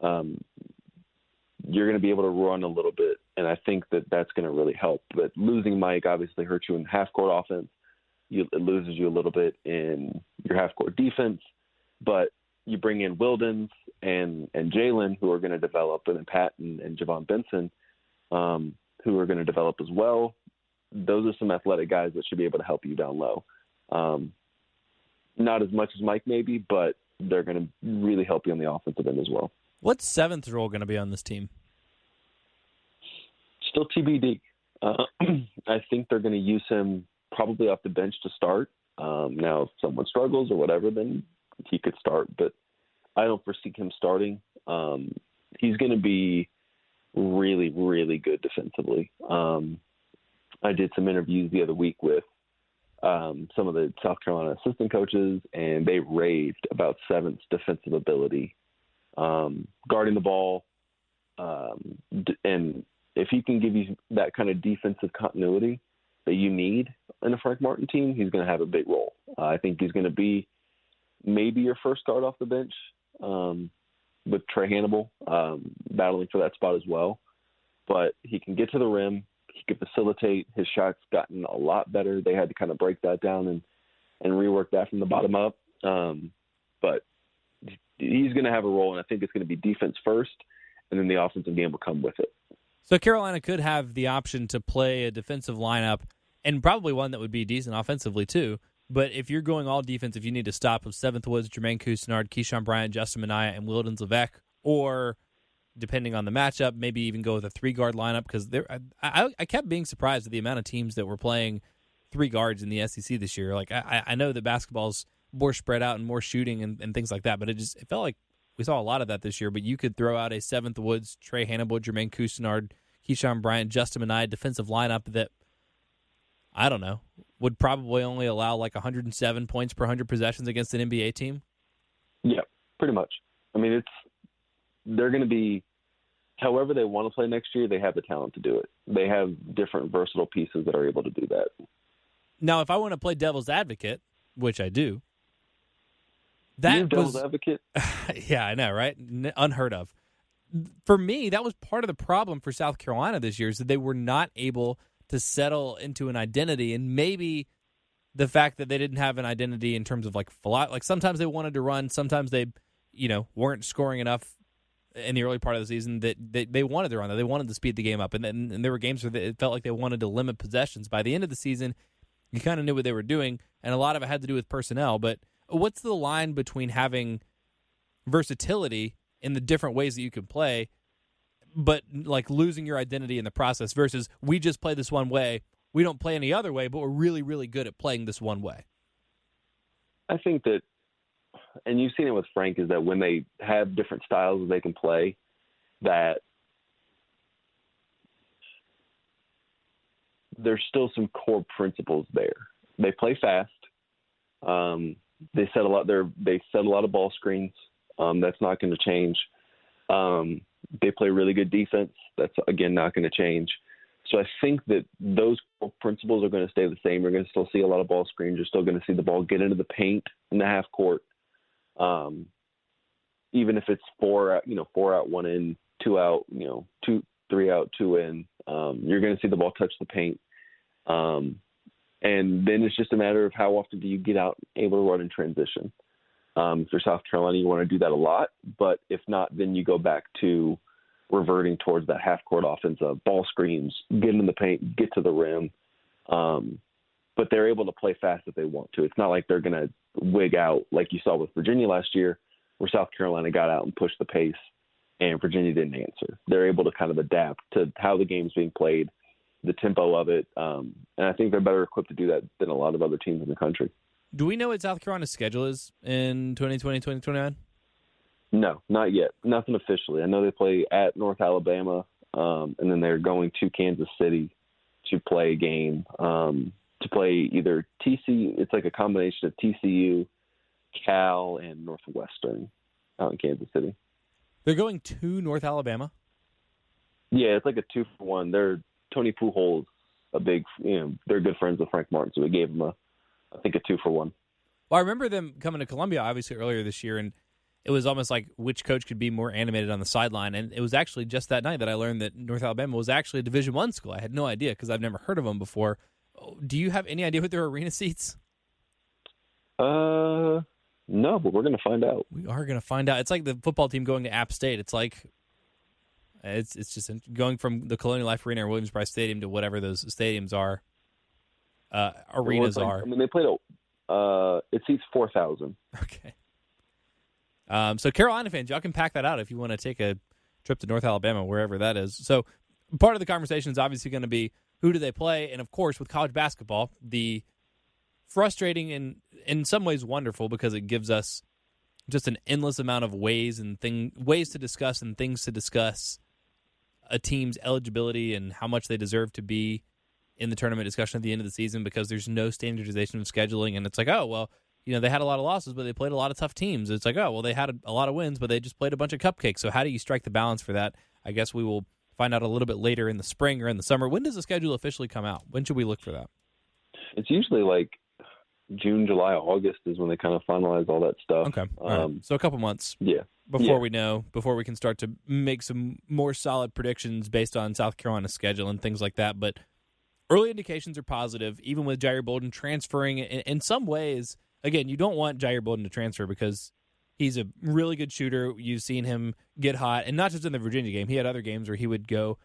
you're going to be able to run a little bit, and I think that that's going to really help. But losing Mike obviously hurts you in half-court offense. It loses you a little bit in your half-court defense, but you bring in Wilden and Jalen, who are going to develop, and then Pat and Javon Benson, who are going to develop as well. Those are some athletic guys that should be able to help you down low. Not as much as Mike maybe, but they're going to really help you on the offensive end as well. What's seventh role going to be on this team? Still TBD. I think they're going to use him probably off the bench to start. Now, if someone struggles or whatever, then he could start, but I don't foresee him starting. He's going to be really, really good defensively. I did some interviews the other week with some of the South Carolina assistant coaches, and they raved about Seventh's defensive ability, guarding the ball. And if he can give you that kind of defensive continuity that you need in a Frank Martin team, he's going to have a big role. I think he's going to be maybe your first guard off the bench, with Trey Hannibal battling for that spot as well. But he can get to the rim. He can facilitate. His shot's gotten a lot better. They had to kind of break that down and rework that from the bottom up. But he's going to have a role, and I think it's going to be defense first, and then the offensive game will come with it. So Carolina could have the option to play a defensive lineup, and probably one that would be decent offensively too. But if you're going all defensive, you need to stop with Seventh Woods, Jermaine Couisnard, Keyshawn Bryant, Justin Minaya, and Wildens Levesque, or depending on the matchup, maybe even go with a three-guard lineup, because I kept being surprised at the amount of teams that were playing three guards in the SEC this year. Like I know that basketball's more spread out and more shooting and things like that, but it felt like we saw a lot of that this year. But you could throw out a Seventh Woods, Trey Hannibal, Jermaine Couisnard, Keyshawn Bryant, Justin Minaya defensive lineup that, I don't know, would probably only allow like 107 points per 100 possessions against an NBA team. Yeah, pretty much. I mean, they're going to be, however they want to play next year, they have the talent to do it. They have different versatile pieces that are able to do that. Now, if I want to play devil's advocate, which I do, devil's advocate? Yeah, I know, right? Unheard of. For me, that was part of the problem for South Carolina this year, is that they were not able to settle into an identity, and maybe the fact that they didn't have an identity in terms of like sometimes they wanted to run, sometimes they, weren't scoring enough in the early part of the season that they wanted to run. They wanted to speed the game up, and there were games where it felt like they wanted to limit possessions. By the end of the season, you kind of knew what they were doing, and a lot of it had to do with personnel. But what's the line between having versatility in the different ways that you can play, but like losing your identity in the process, versus we just play this one way, we don't play any other way, but we're really, really good at playing this one way? I think that, and you've seen it with Frank, is that when they have different styles that they can play, that there's still some core principles there. They play fast. They set a lot of ball screens. That's not going to change. They play really good defense. That's, again, not going to change. So I think that those core principles are going to stay the same. You're going to still see a lot of ball screens. You're still going to see the ball get into the paint in the half court. Even if it's 4 out, 1 in, 2 out, 3 out, 2 in, you're going to see the ball touch the paint. And then it's just a matter of how often do you get out able to run in transition. If you're South Carolina, you want to do that a lot, but if not, then you go back to reverting towards that half-court offense of ball screens, get in the paint, get to the rim. But they're able to play fast if they want to. It's not like they're going to wig out like you saw with Virginia last year, where South Carolina got out and pushed the pace and Virginia didn't answer. They're able to kind of adapt to how the game's being played, the tempo of it. And I think they're better equipped to do that than a lot of other teams in the country. Do we know what South Carolina's schedule is in 2020, 2029? No, not yet. Nothing officially. I know they play at North Alabama, and then they're going to Kansas City to play a game. to play either TCU. It's like a combination of TCU, Cal, and Northwestern out in Kansas City. They're going to North Alabama? Yeah, it's like a 2-for-1. They're Tony Pujols, they're good friends with Frank Martin, so we gave them a 2-for-1. Well, I remember them coming to Columbia, obviously, earlier this year, and it was almost like which coach could be more animated on the sideline. And it was actually just that night that I learned that North Alabama was actually a Division I school. I had no idea because I've never heard of them before. Do you have any idea what their arena seats? No, but we're going to find out. We are going to find out. It's like the football team going to App State. It's like it's just going from the Colonial Life Arena or Williams-Brice Stadium to whatever those stadiums are. Arenas are. I mean, they played it seats 4,000. Okay. So Carolina fans, y'all can pack that out if you want to take a trip to North Alabama, wherever that is. So part of the conversation is obviously going to be who do they play, and of course with college basketball, the frustrating and in some ways wonderful because it gives us just an endless amount of ways to discuss and things to discuss a team's eligibility and how much they deserve to be in the tournament discussion at the end of the season because there's no standardization of scheduling, and it's like, oh, well, they had a lot of losses, but they played a lot of tough teams. It's like, oh, well, they had a lot of wins, but they just played a bunch of cupcakes. So how do you strike the balance for that? I guess we will find out a little bit later in the spring or in the summer. When does the schedule officially come out? When should we look for that? It's usually like June, July, August is when they kind of finalize all that stuff. Okay. All right. So a couple months. Yeah. Before we can start to make some more solid predictions based on South Carolina's schedule and things like that. But early indications are positive, even with Jair Bolden transferring in some ways. Again, you don't want Jair Bolden to transfer because he's a really good shooter. You've seen him get hot, and not just in the Virginia game. He had other games where he would go,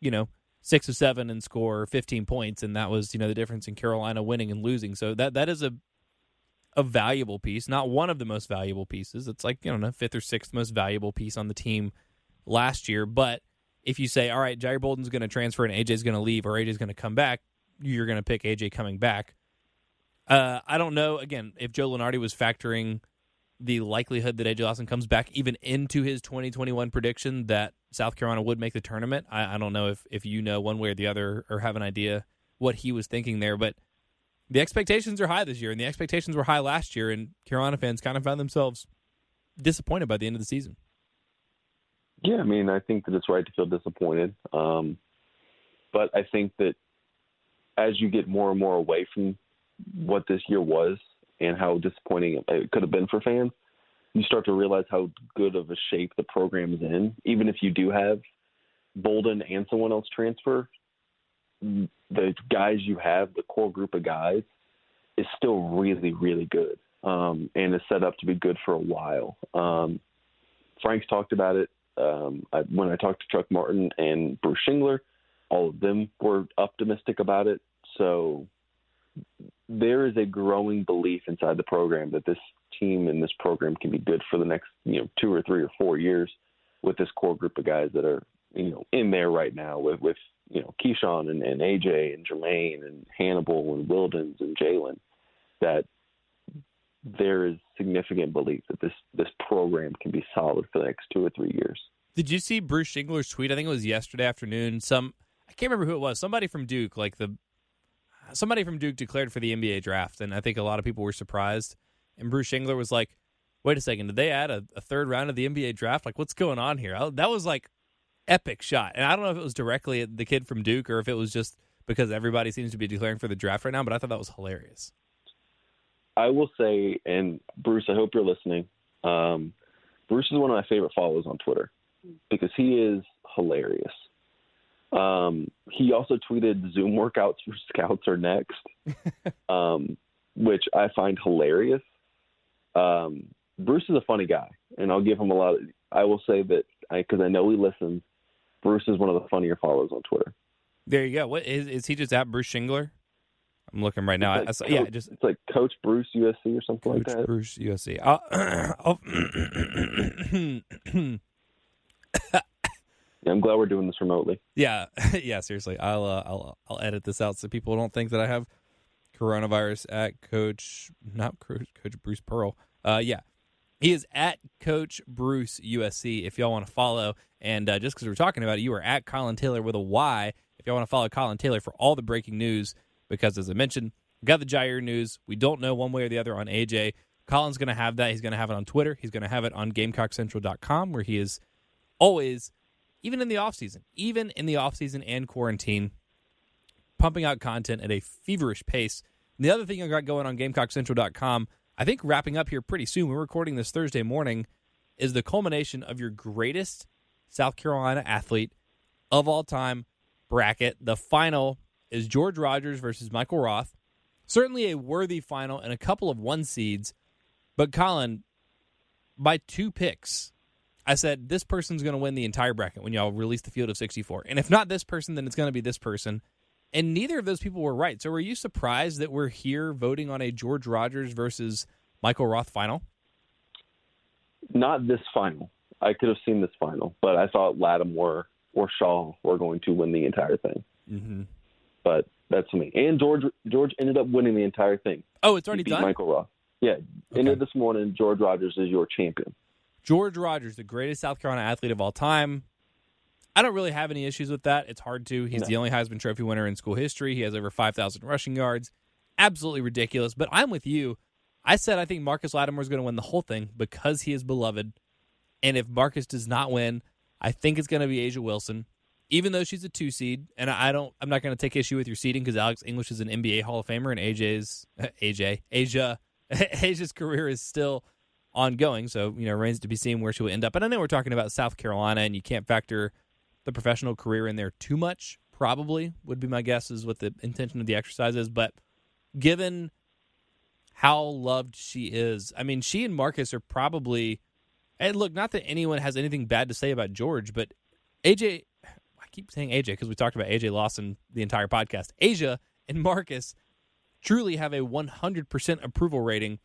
6 of 7 and score 15 points, and that was, the difference in Carolina winning and losing. So that is a valuable piece, not one of the most valuable pieces. It's like, 5th or 6th most valuable piece on the team last year. But if you say, all right, Jair Bolden's going to transfer and AJ's going to leave or AJ's going to come back, you're going to pick AJ coming back. I don't know, again, if Joe Lunardi was factoring the likelihood that AJ Lawson comes back even into his 2021 prediction that South Carolina would make the tournament. I don't know if you know one way or the other or have an idea what he was thinking there, but the expectations are high this year, and the expectations were high last year, and Carolina fans kind of found themselves disappointed by the end of the season. Yeah, I mean, I think that it's right to feel disappointed. But I think that as you get more and more away from what this year was and how disappointing it could have been for fans, you start to realize how good of a shape the program is in. Even if you do have Bolden and someone else transfer, the guys you have, the core group of guys, is still really, really good and is set up to be good for a while. Frank's talked about it. When I talked to Chuck Martin and Bruce Shingler, all of them were optimistic about it. So there is a growing belief inside the program that this team and this program can be good for the next 2 or 3 or 4 years with this core group of guys that are in there right now with Keyshawn and AJ and Jermaine and Hannibal and Wildens and Jalen, that there is significant belief that this program can be solid for the next 2 or 3 years. Did you see Bruce Shingler's tweet? I think it was yesterday afternoon. I can't remember who it was. Somebody from Duke, somebody from Duke declared for the NBA draft, and I think a lot of people were surprised. And Bruce Shingler was like, "Wait a second, did they add a third round of the NBA draft? Like, what's going on here?" That was like epic shot. And I don't know if it was directly at the kid from Duke or if it was just because everybody seems to be declaring for the draft right now, but I thought that was hilarious. I will say, and Bruce, I hope you're listening, Bruce is one of my favorite followers on Twitter because he is hilarious. He also tweeted Zoom workouts for scouts are next, which I find hilarious. Bruce is a funny guy, and I'll give him a lot. I will say that because I know he listens, Bruce is one of the funnier followers on Twitter. There you go. What is he just at Bruce Shingler? I'm looking right now. It's like Coach Bruce USC or something like that. Coach Bruce USC. Yeah, I'm glad we're doing this remotely. Yeah, seriously. I'll edit this out so people don't think that I have coronavirus at Coach Bruce Pearl. Yeah, he is at Coach Bruce USC. If y'all want to follow, and just because we're talking about it, you are at Collyn Taylor with a Y. If y'all want to follow Collyn Taylor for all the breaking news because, as I mentioned, we got the Gyre news. We don't know one way or the other on AJ. Collyn's going to have that. He's going to have it on Twitter. He's going to have it on GamecockCentral.com, where he is always, even in the offseason and quarantine, pumping out content at a feverish pace. And the other thing I got going on GamecockCentral.com, I think wrapping up here pretty soon, we're recording this Thursday morning, is the culmination of your greatest South Carolina athlete of all time bracket. The final is George Rogers versus Michael Roth. Certainly a worthy final and a couple of one seeds. But Collyn, by 2 picks, I said this person's going to win the entire bracket when y'all release the field of 64. And if not this person, then it's going to be this person. And neither of those people were right. So were you surprised that we're here voting on a George Rogers versus Michael Roth final? Not this final. I could have seen this final, but I thought Lattimore or Shaw were going to win the entire thing. Mm-hmm. But that's me. And George ended up winning the entire thing. Oh, it's already done? Michael Roth. Yeah. Okay. Ended this morning, George Rogers is your champion. George Rogers, the greatest South Carolina athlete of all time. I don't really have any issues with that. It's hard to. He's the only Heisman Trophy winner in school history. He has over 5,000 rushing yards. Absolutely ridiculous. But I'm with you. I said I think Marcus Lattimore is going to win the whole thing because he is beloved. And if Marcus does not win, I think it's going to be A'ja Wilson, even though she's a 2 seed. And I'm not going to take issue with your seeding because Alex English is an NBA Hall of Famer and A'ja's career is still ongoing. So, remains to be seen where she will end up. And I know we're talking about South Carolina, and you can't factor the professional career in there too much, probably, would be my guess, is what the intention of the exercise is. But given how loved she is, I mean, she and Marcus are probably, and look, not that anyone has anything bad to say about George, but AJ, I keep saying AJ because we talked about AJ Lawson the entire podcast. A'ja and Marcus truly have a 100% approval rating,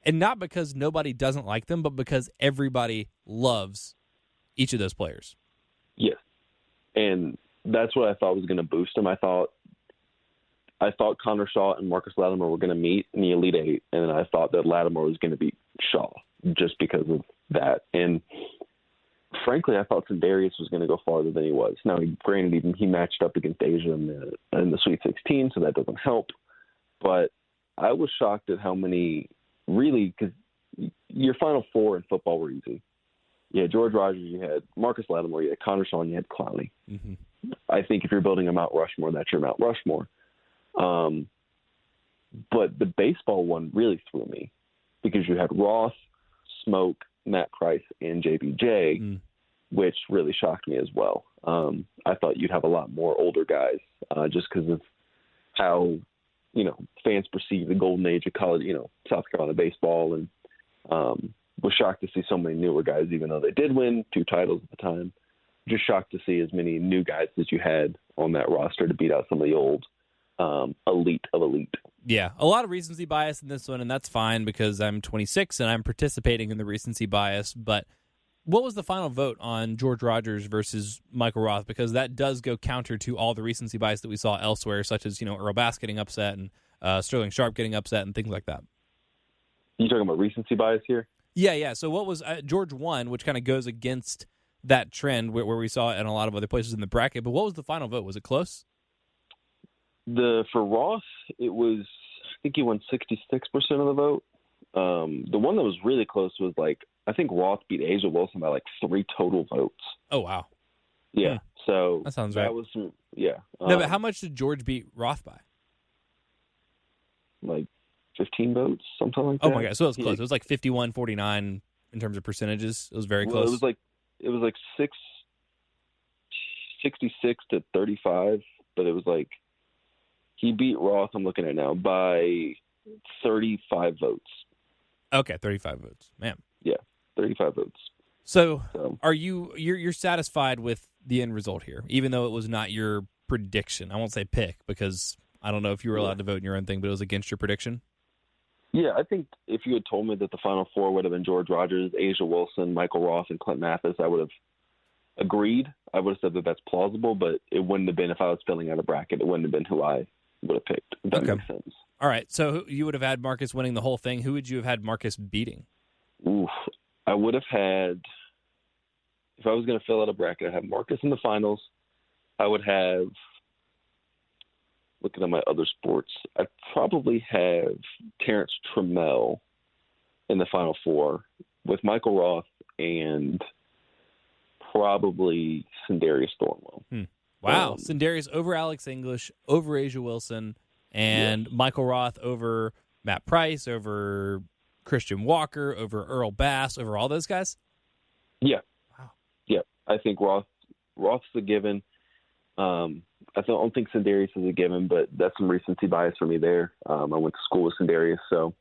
and not because nobody doesn't like them, but because everybody loves each of those players. Yes. And that's what I thought was going to boost him. I thought Connor Shaw and Marcus Lattimore were going to meet in the Elite Eight, and then I thought that Lattimore was going to beat Shaw just because of that. And frankly, I thought Sindarius was going to go farther than he was. Now, granted, he matched up against A'ja in the Sweet 16, so that doesn't help. But I was shocked at how many, really, because your Final Four in football were easy. You had George Rogers, you had Marcus Lattimore, you had Connor Shaw, and you had Clowney. Mm-hmm. I think if you're building a Mount Rushmore, that's your Mount Rushmore. But the baseball one really threw me because you had Roth, Smoke, Matt Price, and JBJ, which really shocked me as well. I thought you'd have a lot more older guys just because of how, fans perceive the golden age of college, South Carolina baseball, and was shocked to see so many newer guys, even though they did win 2 titles at the time. Just shocked to see as many new guys as you had on that roster to beat out some of the old elite of elite. Yeah, a lot of recency bias in this one, and that's fine because I'm 26 and I'm participating in the recency bias. But what was the final vote on George Rogers versus Michael Roth? Because that does go counter to all the recency bias that we saw elsewhere, such as Earl Bass getting upset and Sterling Sharp getting upset and things like that. You talking about recency bias here? Yeah. So what was George won, which kind of goes against that trend where we saw it in a lot of other places in the bracket. But what was the final vote? Was it close? For Roth, it was, I think he won 66% of the vote. The one that was really close was I think Roth beat A'ja Wilson by 3 total votes. Oh, wow. Yeah. So that sounds right. That was yeah. No, but how much did George beat Roth by? 15 votes, something like that. Oh my God. So it was close. It was 51-49 in terms of percentages. It was very close. It was 66 to 35, but it was he beat Roth, I'm looking at now, by 35 votes. Okay, 35 votes. Man. Yeah, 35 votes. So are you're satisfied with the end result here, even though it was not your prediction? I won't say pick because I don't know if you were allowed to vote in your own thing, but it was against your prediction? Yeah, I think if you had told me that the Final Four would have been George Rogers, A'ja Wilson, Michael Roth, and Clint Mathis, I would have agreed. I would have said that that's plausible, but it wouldn't have been, if I was filling out a bracket, it wouldn't have been who I would have picked, if that makes sense. All right, so you would have had Marcus winning the whole thing. Who would you have had Marcus beating? Oof. I would have had, if I was going to fill out a bracket, I'd have Marcus in the finals. I would have looking at my other sports, I'd probably have Terrence Trammell in the Final Four with Michael Roth and probably Sindarius Thornwell. Wow. Sindarius over Alex English, over Asia Wilson, and Michael Roth over Matt Price, over Christian Walker, over Earl Bass, over all those guys? Yeah. Wow. Yeah. I think Roth's a given. I don't think Sindarius is a given, but that's some recency bias for me there. I went to school with Sindarius, so.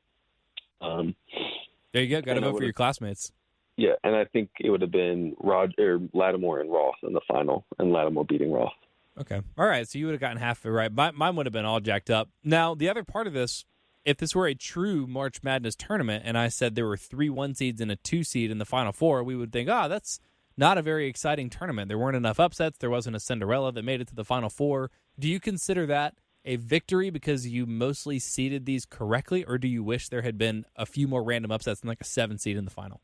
There you go. Got to vote for your classmates. Yeah, and I think it would have been Lattimore and Roth in the final, and Lattimore beating Roth. Okay. All right, so you would have gotten half of it right. Mine would have been all jacked up. Now, the other part of this, if this were a true March Madness tournament, and I said there were 3 1 seeds and a 2 seed in the Final Four, we would think, that's not a very exciting tournament. There weren't enough upsets. There wasn't a Cinderella that made it to the Final Four. Do you consider that a victory because you mostly seeded these correctly, or do you wish there had been a few more random upsets and like a 7 seed in the final?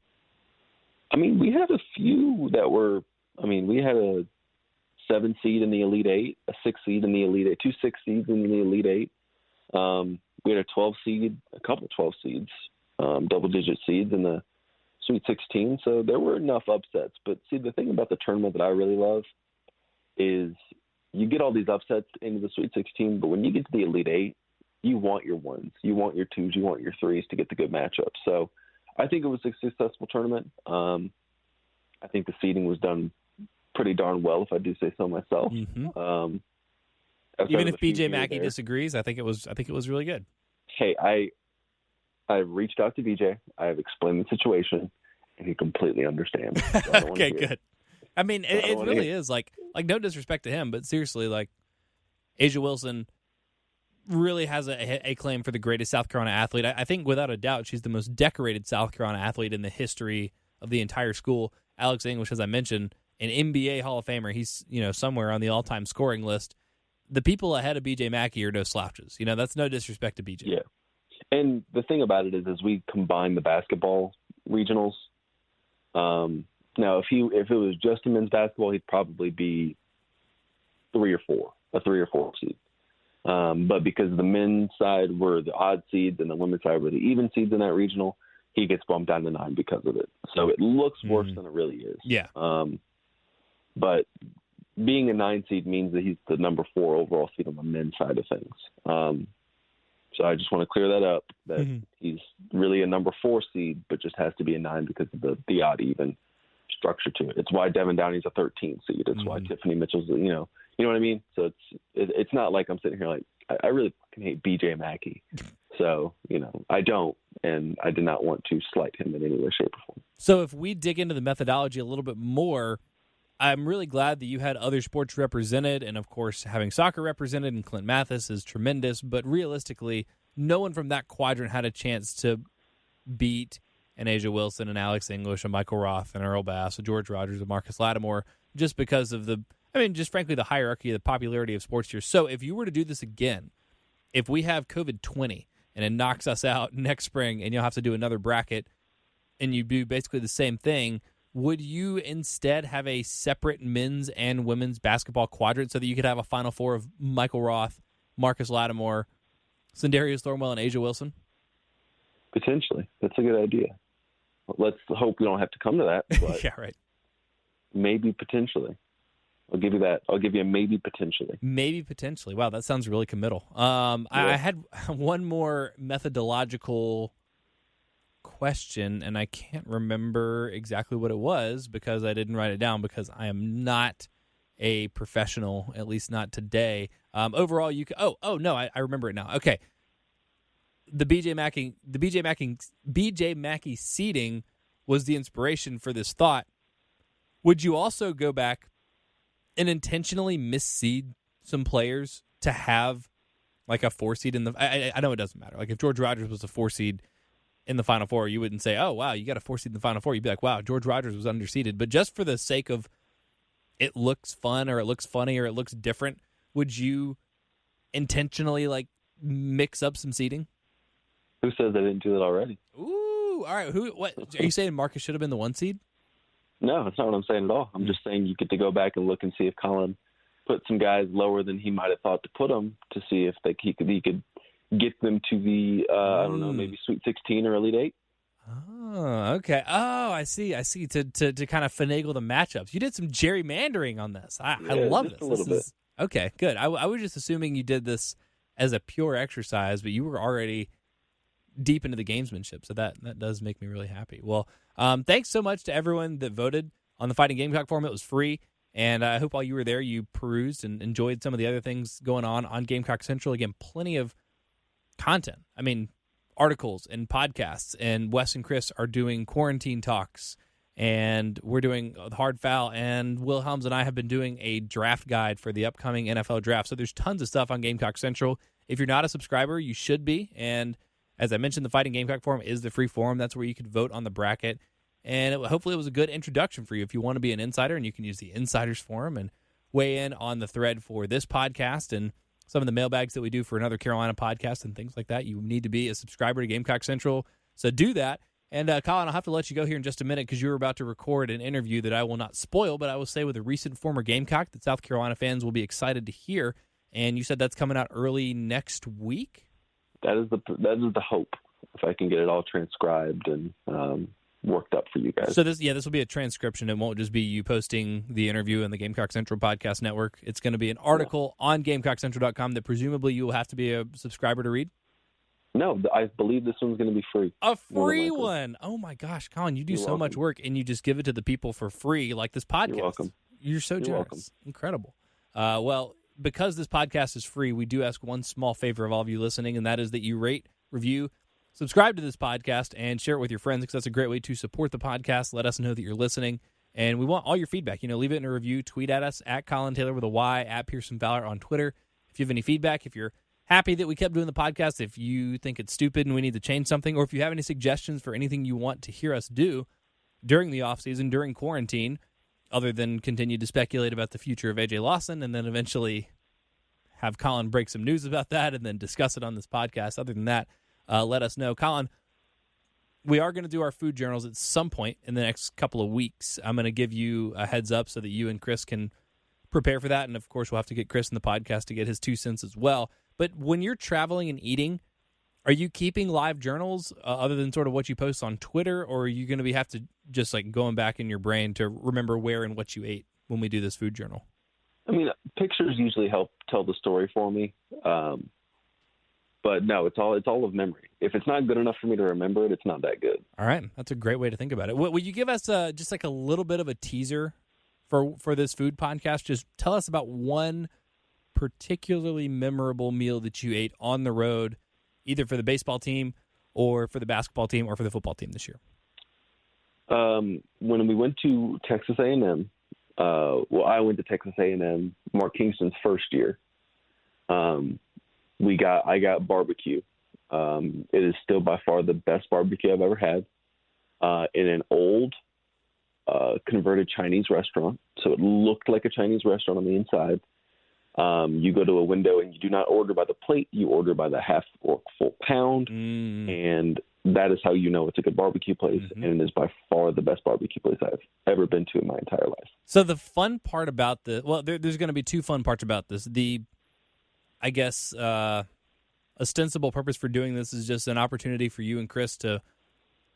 I mean, we had a few that were. We had a 7 seed in the Elite Eight, a 6 seed in the Elite Eight, 2 6 seeds in the Elite Eight. We had a 12 seed, a couple 12 seeds, double-digit seeds in the Sweet 16. So there were enough upsets. But see, the thing about the tournament that I really love is you get all these upsets into the Sweet 16, but when you get to the Elite Eight, you want your 1s, you want your 2s, you want your 3s to get the good matchups. So I think it was a successful tournament. I think the seeding was done pretty darn well, if I do say so myself. Mm-hmm. Even if BJ Mackey disagrees, I think it was really good. Hey, I reached out to BJ. I have explained the situation, and he completely understands. So Okay, good. I mean, it really is like no disrespect to him, but seriously, like Asia Wilson really has a claim for the greatest South Carolina athlete. I think without a doubt, she's the most decorated South Carolina athlete in the history of the entire school. Alex English, as I mentioned, an NBA Hall of Famer. He's somewhere on the all-time scoring list. The people ahead of BJ Mackey are no slouches. That's no disrespect to BJ. Yeah. And the thing about it is we combine the basketball regionals. Now, if it was just a men's basketball, he'd probably be 3 or 4 seed. But because the men's side were the odd seeds and the women's side were the even seeds in that regional, he gets bumped down to 9 because of it. So it looks worse than it really is. Yeah. But being a 9 seed means that he's the number 4 overall seed on the men's side of things. So I just want to clear that up, that he's really a number 4 seed, but just has to be a 9 because of the odd even structure to it. It's why Devin Downey's a 13 seed. It's why Tiffany Mitchell's, you know what I mean? So it's not like I'm sitting here like, I really fucking hate BJ Mackey. So, I don't, and I did not want to slight him in any way, shape, or form. So if we dig into the methodology a little bit more, I'm really glad that you had other sports represented, and of course having soccer represented and Clint Mathis is tremendous, but realistically, no one from that quadrant had a chance to beat an Asia Wilson and Alex English and Michael Roth and Earl Bass and George Rogers and Marcus Lattimore just because of just frankly the hierarchy, the popularity of sports here. So if you were to do this again, if we have COVID-20 and it knocks us out next spring and you'll have to do another bracket and you do basically the same thing, would you instead have a separate men's and women's basketball quadrant so that you could have a Final Four of Michael Roth, Marcus Lattimore, Sindarius Thornwell, and Asia Wilson? Potentially. That's a good idea. Let's hope we don't have to come to that. But yeah, right. Maybe potentially. I'll give you that. I'll give you a maybe potentially. Maybe potentially. Wow, that sounds really committal. Yeah. I had one more methodological question, and I can't remember exactly what it was because I didn't write it down because I am not a professional, at least not today. Overall, you could. No, I remember it now. Okay, the BJ Mackey seeding was the inspiration for this thought. Would you also go back and intentionally misseed some players to have like a 4 seed in the? I know it doesn't matter. Like if George Rogers was a 4 seed in the Final Four, you wouldn't say, "Oh wow, you got a 4 seed in the Final Four." You'd be like, "Wow, George Rogers was underseeded." But just for the sake of it looks fun or it looks funny or it looks different, would you intentionally like mix up some seeding? Who says I didn't do that already? Ooh, all right. What are you saying? Marcus should have been the 1 seed? No, that's not what I'm saying at all. I'm just saying you get to go back and look and see if Collyn put some guys lower than he might have thought to put them to see if he could get them to the I don't know, maybe Sweet 16 or Elite 8. Oh, okay. Oh, I see. To kind of finagle the matchups. You did some gerrymandering on this. I love this. A little bit. Okay, good. I was just assuming you did this as a pure exercise, but you were already deep into the gamesmanship, so that does make me really happy. Well, thanks so much to everyone that voted on the Fighting Gamecock forum. It was free, and I hope while you were there, you perused and enjoyed some of the other things going on Gamecock Central. Again, plenty of content. I mean, articles and podcasts, and Wes and Chris are doing quarantine talks, and we're doing Hard Fowl, and Will Helms and I have been doing a draft guide for the upcoming NFL draft. So there's tons of stuff on Gamecock Central. If you're not a subscriber, you should be. And as I mentioned, the Fighting Gamecock forum is the free forum. That's where you could vote on the bracket. And hopefully it was a good introduction for you if you want to be an insider, and you can use the Insiders Forum and weigh in on the thread for this podcast and some of the mailbags that we do for another Carolina podcast and things like that. You need to be a subscriber to Gamecock Central, so do that. And, Collyn, I'll have to let you go here in just a minute because you were about to record an interview that I will not spoil, but I will say with a recent former Gamecock that South Carolina fans will be excited to hear. And you said that's coming out early next week? That is the hope, if I can get it all transcribed and worked up for you guys. So this will be a transcription. It won't just be you posting the interview in the Gamecock Central Podcast Network. It's going to be an article on GamecockCentral.com that presumably you will have to be a subscriber to read? No, I believe this one's going to be free. A free one? Oh my gosh, Collyn, you do so much work, and you just give it to the people for free, like this podcast. You're welcome. You're so generous. Welcome. Incredible. Well, because this podcast is free, we do ask one small favor of all of you listening, and that is that you rate, review, subscribe to this podcast, and share it with your friends, because that's a great way to support the podcast. Let us know that you're listening, and we want all your feedback. Leave it in a review. Tweet at us, at Collyn Taylor with a Y, at Pearson Fowler on Twitter. If you have any feedback, if you're happy that we kept doing the podcast, if you think it's stupid and we need to change something, or if you have any suggestions for anything you want to hear us do during the offseason, during quarantine, other than continue to speculate about the future of AJ Lawson and then eventually have Collyn break some news about that and then discuss it on this podcast. Other than that, let us know. Collyn, we are going to do our food journals at some point in the next couple of weeks. I'm going to give you a heads up so that you and Chris can prepare for that. And, of course, we'll have to get Chris in the podcast to get his 2 cents as well. But when you're traveling and eating, are you keeping live journals other than sort of what you post on Twitter, or are you going to have to just like going back in your brain to remember where and what you ate when we do this food journal? I mean, pictures usually help tell the story for me. But no, it's all of memory. If it's not good enough for me to remember it, it's not that good. All right. That's a great way to think about it. Will you give us just like a little bit of a teaser for this food podcast? Just tell us about one particularly memorable meal that you ate on the road, either for the baseball team or for the basketball team or for the football team this year. When we went to Texas A&M, I went to Texas A&M, Mark Kingston's first year. I got barbecue. It is still by far the best barbecue I've ever had, in an old converted Chinese restaurant. So it looked like a Chinese restaurant on the inside. You go to a window and you do not order by the plate. You order by the half or full pound. And that is how you know it's a good barbecue place. And it is by far the best barbecue place I've ever been to in my entire life. So the fun part about there's going to be two fun parts about this. I guess, ostensible purpose for doing this is just an opportunity for you and Chris to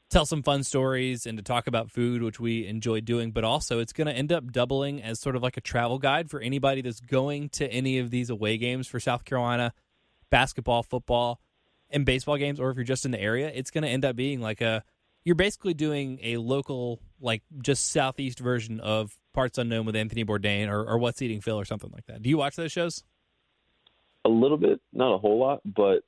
tell some fun stories and to talk about food, which we enjoy doing. But also it's going to end up doubling as sort of like a travel guide for anybody that's going to any of these away games for South Carolina, basketball, football, and baseball games. Or if you're just in the area, it's going to end up being like you're basically doing a local, like just Southeast version of Parts Unknown with Anthony Bourdain or What's Eating Phil or something like that. Do you watch those shows? A little bit, not a whole lot, but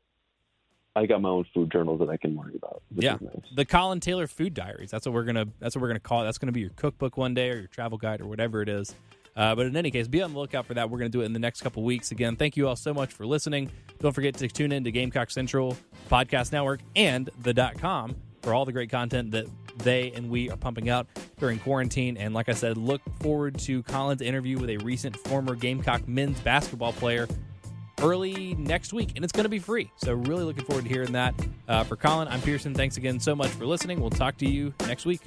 I got my own food journals that I can worry about. Yeah, nice. The Collyn Taylor Food Diaries. That's what we're gonna call it. That's gonna be your cookbook one day or your travel guide or whatever it is. But in any case, be on the lookout for that. We're gonna do it in the next couple weeks. Again, thank you all so much for listening. Don't forget to tune in to Gamecock Central Podcast Network and the.com for all the great content that they and we are pumping out during quarantine. And like I said, look forward to Collyn's interview with a recent former Gamecock men's basketball player early next week, and it's going to be free. So really looking forward to hearing that. For Collyn, I'm Pearson. Thanks again so much for listening. We'll talk to you next week.